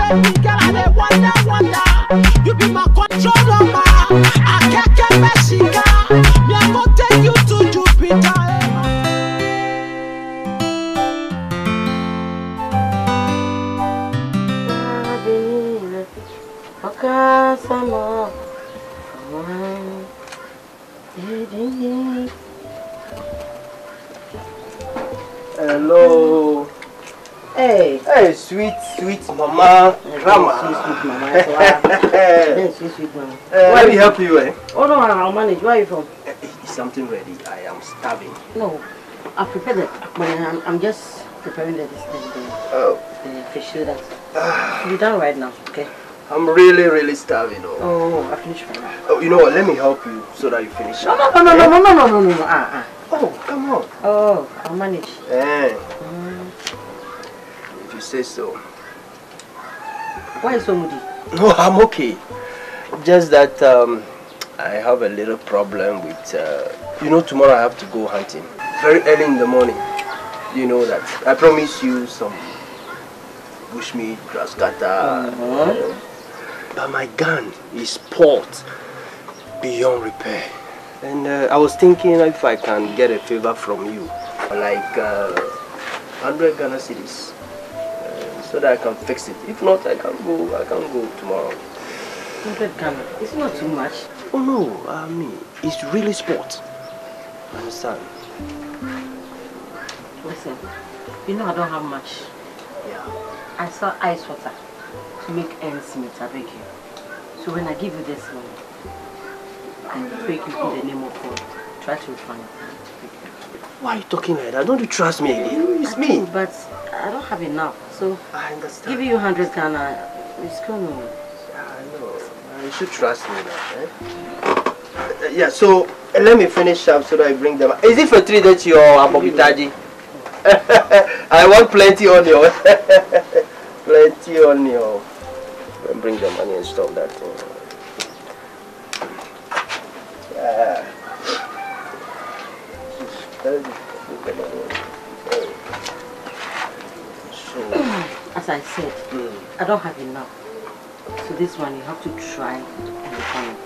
girl, I dey wonder. You be my control number. I can't Mexica. Me I go take you to Jupiter. Hello. Hey. Hey, sweet mama. Grandma. Sweet mama. Sweet mama. Let me help you, eh? Oh no, I'll manage. Where are you from? Is something ready? I am starving. No, I prepared it. I'm just preparing the fish so that you're done right now, okay? I'm really starving. Oh, I finished right now. Oh, you know what? Let me help you so that you finish. No. Oh, come on. Oh, I'll manage. If you say so. Why are you so moody? No, I'm okay. Just that I have a little problem with, you know, tomorrow I have to go hunting. Very early in the morning. You know that. I promise you some bushmeat, grass cutter. But my gun is spoiled beyond repair. And I was thinking if I can get a favor from you. Like 100 Ghana cedis. So that I can fix it. If not, I can go tomorrow. 100 Ghana. It's not too much. Oh no, I mean, it's really sport. Understand? Listen, you know I don't have much. Yeah. I saw ice water to make ends meet, I beg you. So when I give you this money, I beg you in the name of God, try to refund it. Why are you talking like that? Don't you trust me again? It's me. But I don't have enough, so I understand. giving you 100 Ghana, it's gonna. I know. You should trust me now, eh? Yeah, so let me finish up so that I bring them. Is it for 3 days your abobitaji? I want plenty on your plenty on your. Bring the money and stop that thing. Yeah. As I said, I don't have enough. So this one you have to try and refund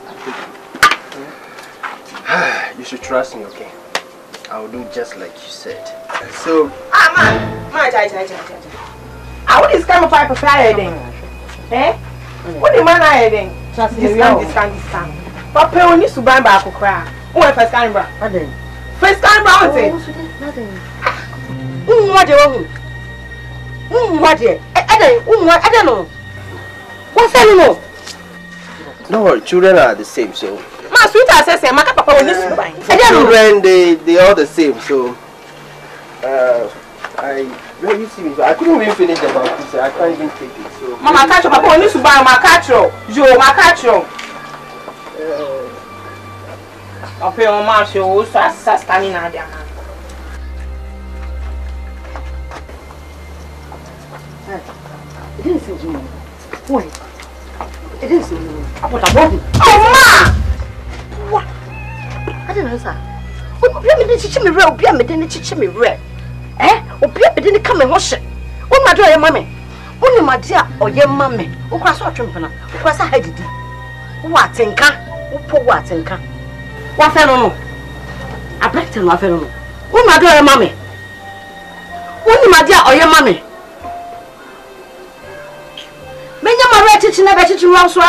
it. You should trust me, okay? I will do just like you said. So I want this kind of pipe prepare then. Eh? What the man I then? Discount. Papa we need to buy back okra. Who first kind bra? What then? First kind bra what it? Nothing. What you what you? I don't know. What's that no? don't worry, children are the same, so my sweet assessor, my papa we need to buy. children they are the same, so you see me, I couldn't even finish the banku, so I can't even take it. So Mama catch papa we need to buy my catch my catch okay, Mama show so standing out there. It didn't seem to me. Wait. It didn't seem to me. What about it? Oh, Ma! What? I didn't know, sir. What did you teach me real? Be a medicine teach me real. Eh? Or be a medicine come and wash it. What my dear mammy? Only my dear or your mammy. Who was our trumpet? Who was a head? What in car? Who put what in car? What I don't know. I bet you my fellow. Who my dear mammy? Only my dear or your mammy. Teaching never teaching around so I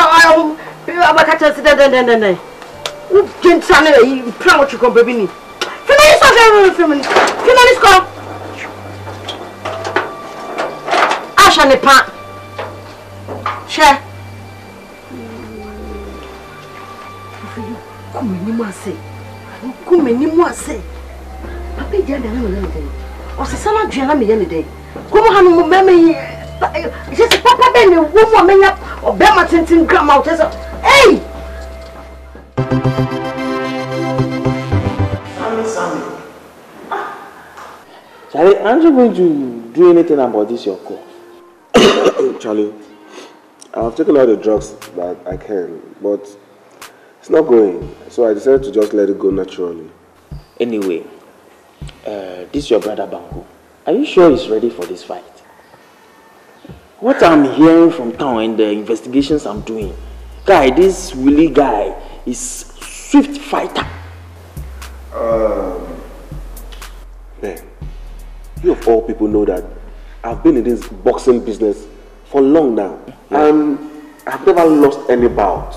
catch us then. Who can't tell you plan what you come baby? Feminist call. Ash and the pan. Share. Come anymore say. Papa Jana no or say some Jana me any day. Come on, mammy. Just Papa Ben, woman up or Bema Tintin grandma. Hey! Sammy. Charlie, aren't you going to do anything about this, your call? Charlie, I've taken all the drugs that I can, but it's not going. So I decided to just let it go naturally. Anyway, this is your brother Banku. Are you sure he's ready for this fight? What I'm hearing from town and the investigations I'm doing, guy, this Willie guy is swift fighter. Man, you of all people know that I've been in this boxing business for long now. Yeah. And I've never lost any bout.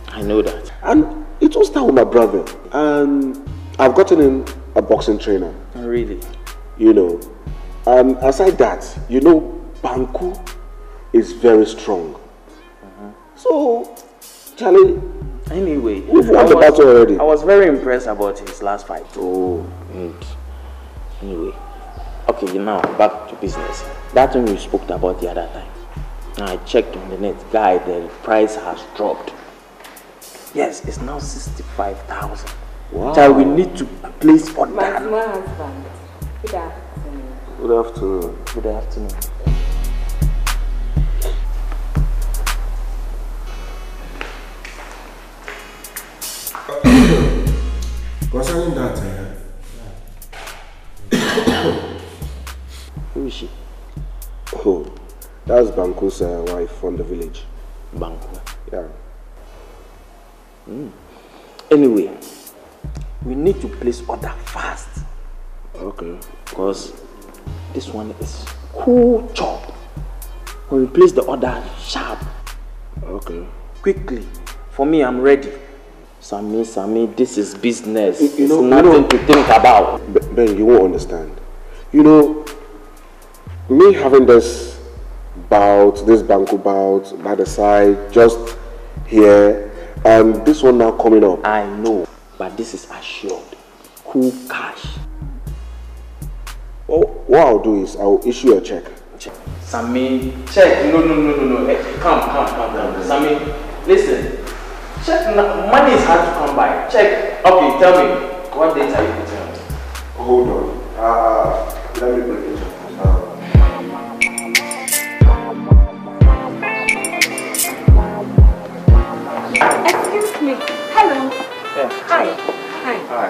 I know that. And it all started with my brother. And I've gotten in a boxing trainer. Really? You know. And aside that, you know, Banku is very strong. So, Charlie, anyway, we've won the battle already. I was very impressed about his last fight. Oh. And anyway, okay, now back to business. That one we spoke about the other time. Now I checked on the net, guy, the price has dropped. Yes, it's now 65,000. Wow. So we need to place order. My husband. Good afternoon. Good afternoon. Good afternoon. Concerning that, who is she? Oh, that's Banku's wife from the village. Banku? Yeah. Anyway, we need to place order fast. Okay. Because this one is cool chop. When we place the order sharp. Okay. Quickly. For me, I'm ready. Sammy, this is business. You know, it's nothing to think about. Ben, you won't understand. You know, me having this Banku bout by the side, just here, and this one now coming up. I know, but this is assured. Cool cash. Oh, what I'll do is I'll issue a check. Sammy, check. No. Hey, come. Sammy, listen. Check. Money is hard to come by. Check. Okay, tell me. What date are you putting on? Hold on. Let me break it. Excuse me. Hello. Yeah. Hi. Hi.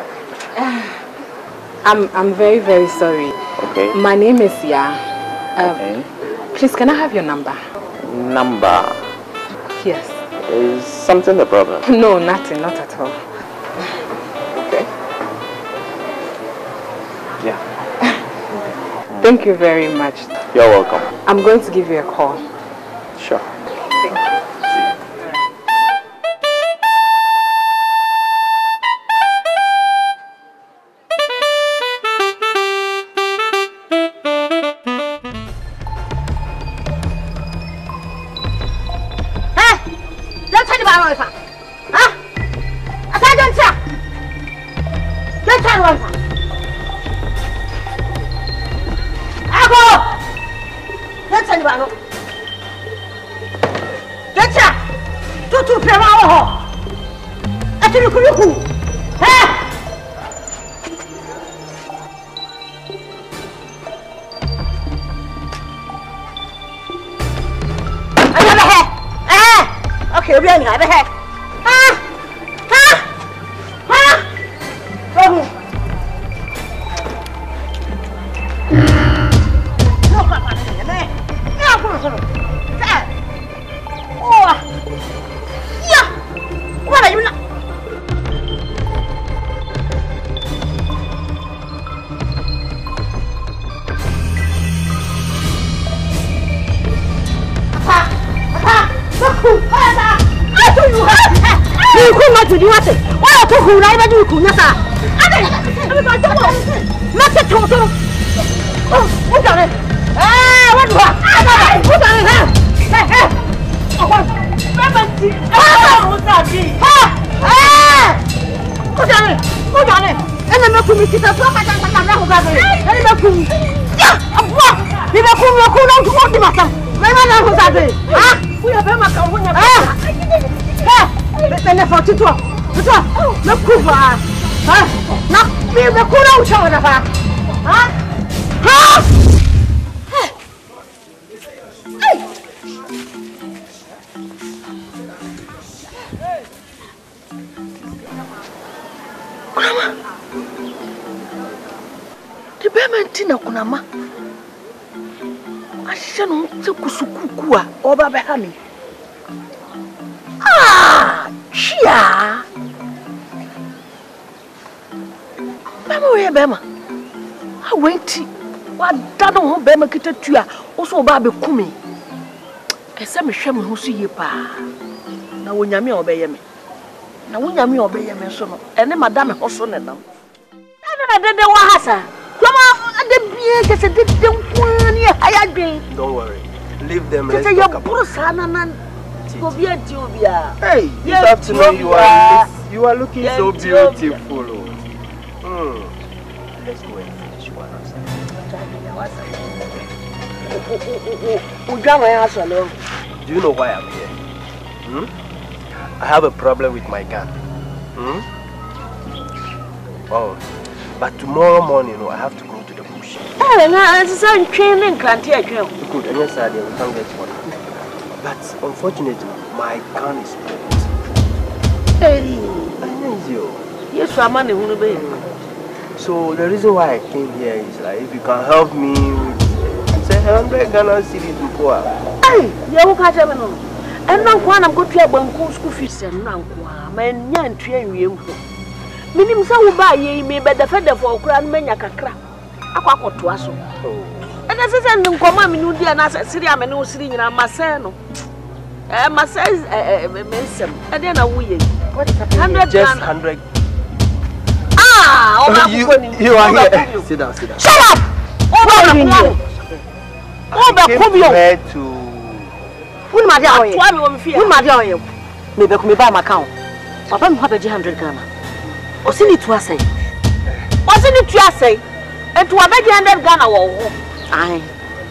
I'm very, very sorry. Okay. My name is Ya. Okay. Please, can I have your number? Number? Yes. Is something a problem? No, nothing. Not at all. Okay. Yeah. Thank you very much. You're welcome. I'm going to give you a call. Sure. Thank you. no se kusukuku a oba be ha me. Ah, chia. Mama we bema. Ha wenti. Wa dano ho bema kitatua. Wo so oba be kumi. Ese me hwe me ho so ye pa. Na wonyame obeye me. Na wonyame obeye me so no. Ene madame ho so ne dam. Na dede wa hasa. Come Don't worry. Leave them. Let's talk about Hey, this afternoon you are looking so beautiful. Let's go and finish one outside. Do you know why I'm here? I have a problem with my car. Oh, but tomorrow morning, I have to go to the bush. Good, and yes, sir, we can't get one. But unfortunately, my gun is broken. Hey, yes, so the reason why I came here is like if you can help me with say 100 Ghana cedis to go out. Hey, you catch them no. And now I'm going to Banku school fees and now man yan train you. Minim sa wo ba ye me be defender for okura no manya kakra akwa to aso and as say nkoma me no dia na siri ame no siri nyina mase no mase mensem e dey na wo ye 100 just 100 you are here. Sit down. Shut up. To who ma dia oye who ma dia oye me be me buy my account papa me ha be 100 Ghana. Osini to asay. Osini to asay. And to abeg 100 Ghana wo ho. Ai.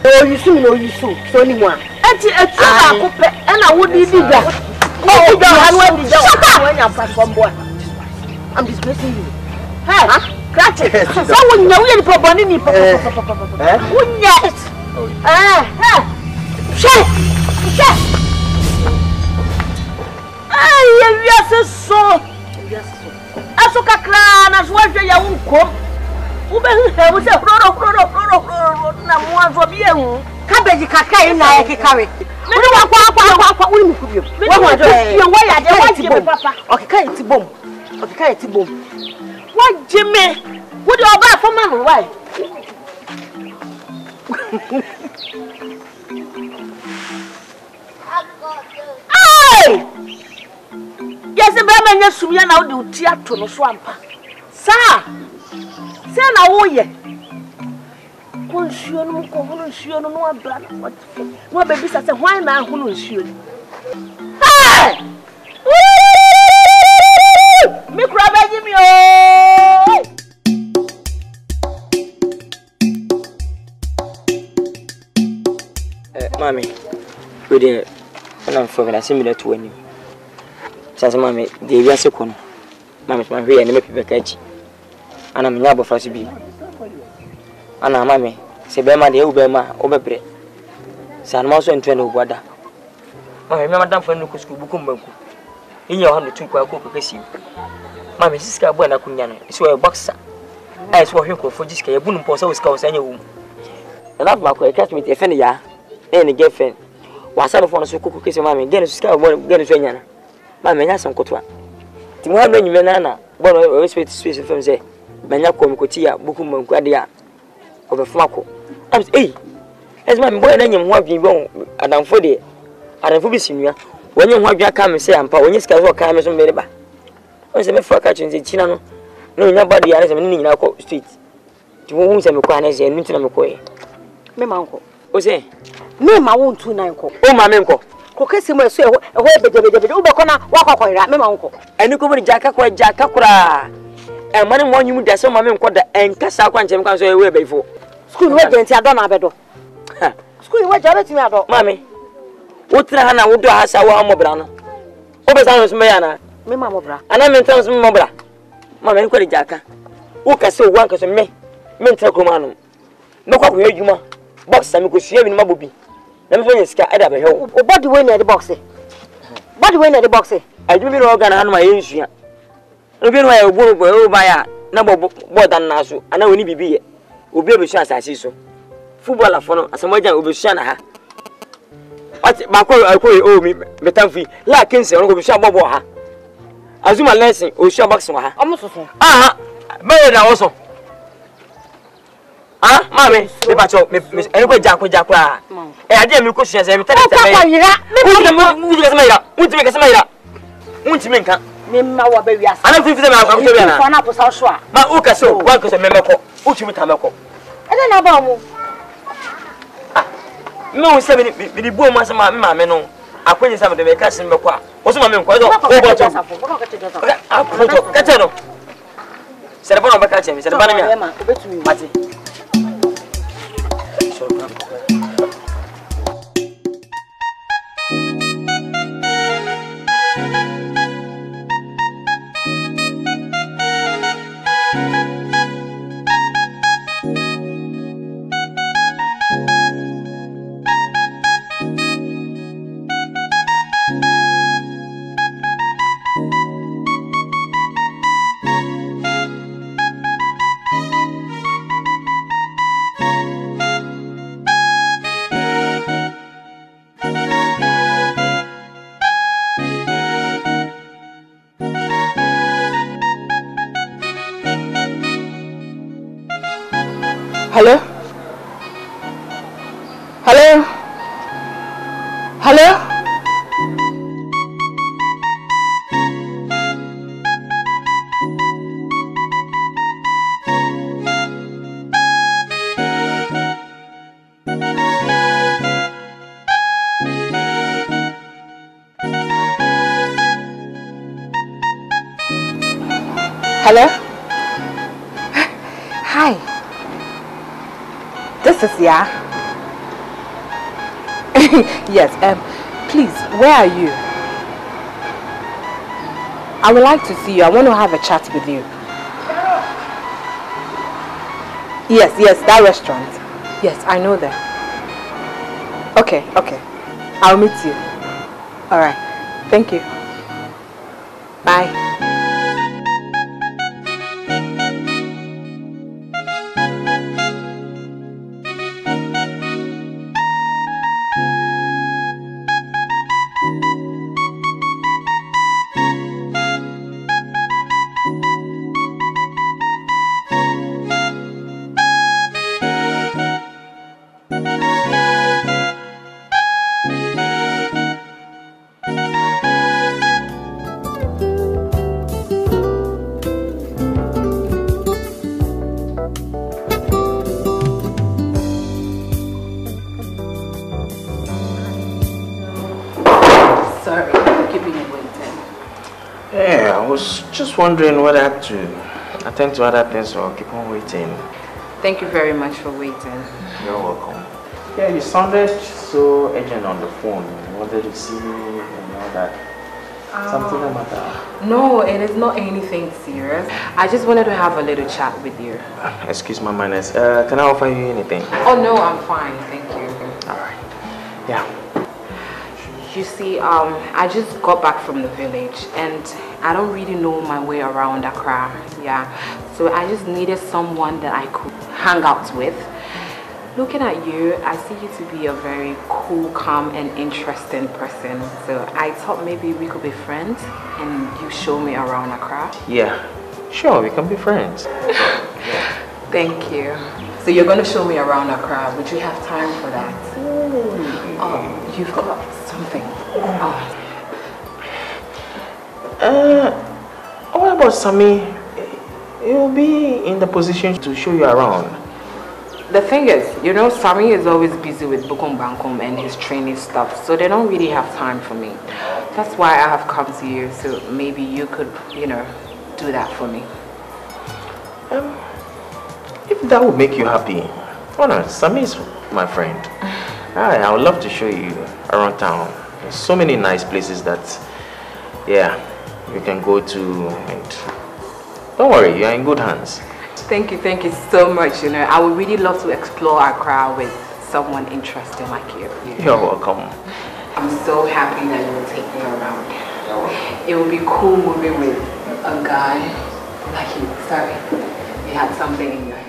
Oh you see me no you so ni mo a. Enti etu ba ko pe e na wo di da. Oh da anu di da. Shut up. When you pass from boy. I'm disgracing you. Hey, KRUPT. So when you we the boni ni papa. Unya. Shut. Ai, you are so aso kakra na so ahwe ya wonko wo be hwe wo se roro na mo azo bi ehu cabbage kakra e na ekekare wo wa kwa wo ni kubio wo ho do e wo ya de wa je papa okeka eti bom wa je me wo de oba afoma no why ai yes, Bama Sumia now do theatre no swampa. Sir, say na wo ye. Konsuo no ko hono nsuo no abra na what. No baby say why na hono nsuo. Hey! Me kura ba gi mi o. Mami, we dey na for me na see me that to any. Sasa mami de bia se kono mami ma hwe ne mepe kachi ana me nyabo faso bi ana mami se be ma de u be ma o bebre sa na ma so ntwe na obuada mami me madam fa no ko school Bukom Banku inya ho no tun kwa ko kasi mami siska bo na kunya no isi wo boxer ai so hwe ko fo jiska ye bunu mpo sa wo ska wo sanya wo na ma ko e catch me te fe ne ya ne girlfriend wa sa no fo no so ko kasi mami gen siska bo gen so nya na mama nya san kotwa ti mo ha no nyime na bono we respect space fam say manya kom koti ya Bukom Banku ade ya obefuma ko am say ez ma boy na nyem ho adwen bon adamfo de adamfo bi sinua wonye ho adwen aka me say ampa wonye sika so ka me so me ba o se me fa ka chin china no nya body ya se me ni nyina ko street ti wo hu se me ko ana se nu tina me ko e me ma nko o se me ma wo ntu nan ko o ma me nko kokesi mo eso eho beje ube kona wakwakwira me ma nko ani ko bari jaka kura e mane mo nyum da se ma me nko da enkasa kwa nchem kan so ewe beifo school we genti ado na abedo school we jare timi ado mami wotra ha na wodo ha sa wa mobra no obe sa no so me ya na me ma mobra ana me ntan so me mobra mami nko de jaka wo kase wo anka so me ntra kroma no me kwa adwuma box sa me ko sua bi no mabobi na me fanya sika ada be hewo o body we na the box aju bi no organ hanu ma yensua no bi no ya obo o ba ya na bodan na so ana woni bibi ye obi e be sua asase so footballer for no asamoja obesua na ha ba ko me tamfi la kense on go besua bobo ha azuma lesson osua boxing ha omososo aha be na woso ah mami me pacho me eni ko jakwa ade mi ko sua se me tele tele unti me nka memma wa ba wiase ana fi se me akwa to bia na po sa so a ma o ka so wa ko se me meko uti mi tameko ene na ba mu no se me di bo ma se ma me no akwenye sa me de ka se me meko a o so ma me nko so o bo to a photo ka te no se de ba ka che me se de ba na me mate Hello? Hello? Hello? Hello? Hi. This is Ya. Yes, please, where are you? I would like to see you. I want to have a chat with you. Yes, that restaurant. Yes, I know that. Okay. I'll meet you. Alright. Thank you. Bye. Just wondering whether to attend to other things or keep on waiting. Thank you very much for waiting. You're welcome. Yeah, you sounded so urgent on the phone. You wanted to see me and all that. Something the matter? No, it is not anything serious. I just wanted to have a little chat with you. Excuse my manners. Can I offer you anything? Oh no, I'm fine. Thank you. Alright. Yeah. You see, I just got back from the village and I don't really know my way around Accra. Yeah, so I just needed someone that I could hang out with. Looking at you, I see you to be a very cool, calm and interesting person. So I thought maybe we could be friends and you show me around Accra. Yeah, sure, we can be friends. Thank you. So you're going to show me around Accra. Would you have time for that? Oh, you've got something. What about Sammy? He'll be in the position to show you around. The thing is, you know, Sammy is always busy with Bukom Banku and his training stuff, so they don't really have time for me. That's why I have come to you, so maybe you could, you know, do that for me. If that would make you happy, why not? Sammy is my friend. I would love to show you around town. There's so many nice places that, yeah, you can go to, and don't worry, you're in good hands. Thank you so much. You know, I would really love to explore Accra with someone interesting like you. You're welcome. I'm so happy that you will take me around. It would be cool moving with a guy like you. Sorry, you had something in your head.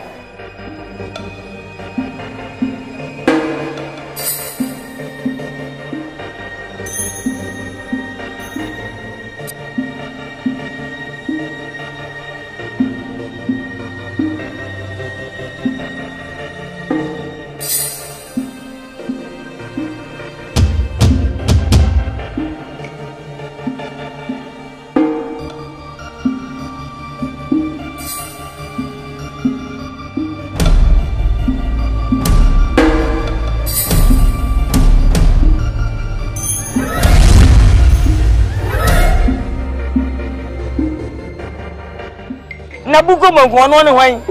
na Bukom Banku no hwan.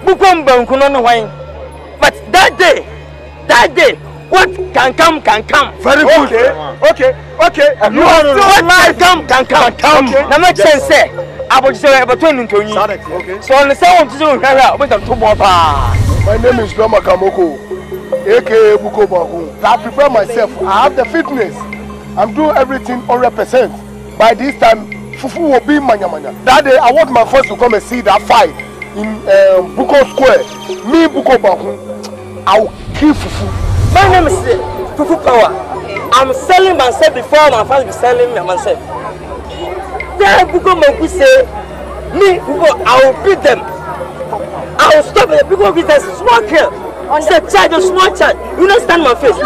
Bukom Banku no hwan. But that day, what can come. Very good. Okay. You are what can come. Na make sense say. About say about 20 Ntoni. Okay. So on the sound to do here, we can talk about. My name is Loma Kamoko, aka Bukom Banku. I prepare myself. I have the fitness. I'm doing everything 100%. By this time, Fufu will be manya. That day, I want my friends to come and see that fight in Bukom Square. Me, Bukom Banku, I will kill Fufu. My name is Fufu Power. I'm selling myself before my friends be selling myself. Then Bukom Banku say, me, I will beat them. I will stop it because it's a small kill. It's a child, a small child. You don't stand my face.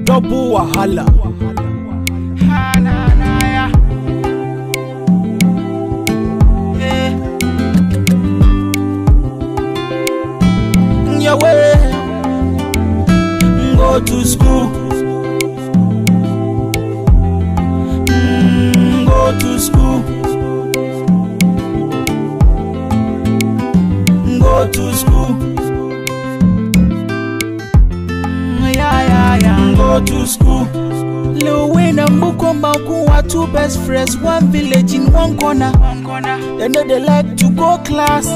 Double wahala. Your way. Go to school. Go to school. Go to school. Go to school. Lil Wayne and Bukom Banku are two best friends, one village in one corner. They know they like to go class.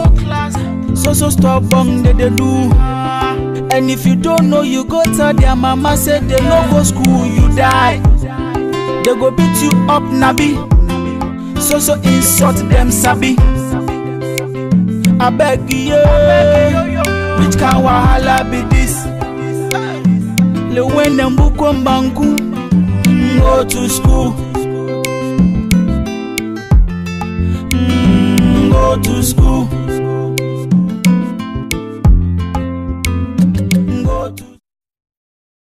So stubborn they do. And if you don't know, you go tell their mama say they no go school, you die. They go beat you up, nabi. So insult them, sabi. I beg you, which kind wahala be this? Lil Wayne and Bukom Banku go to school. Go to school.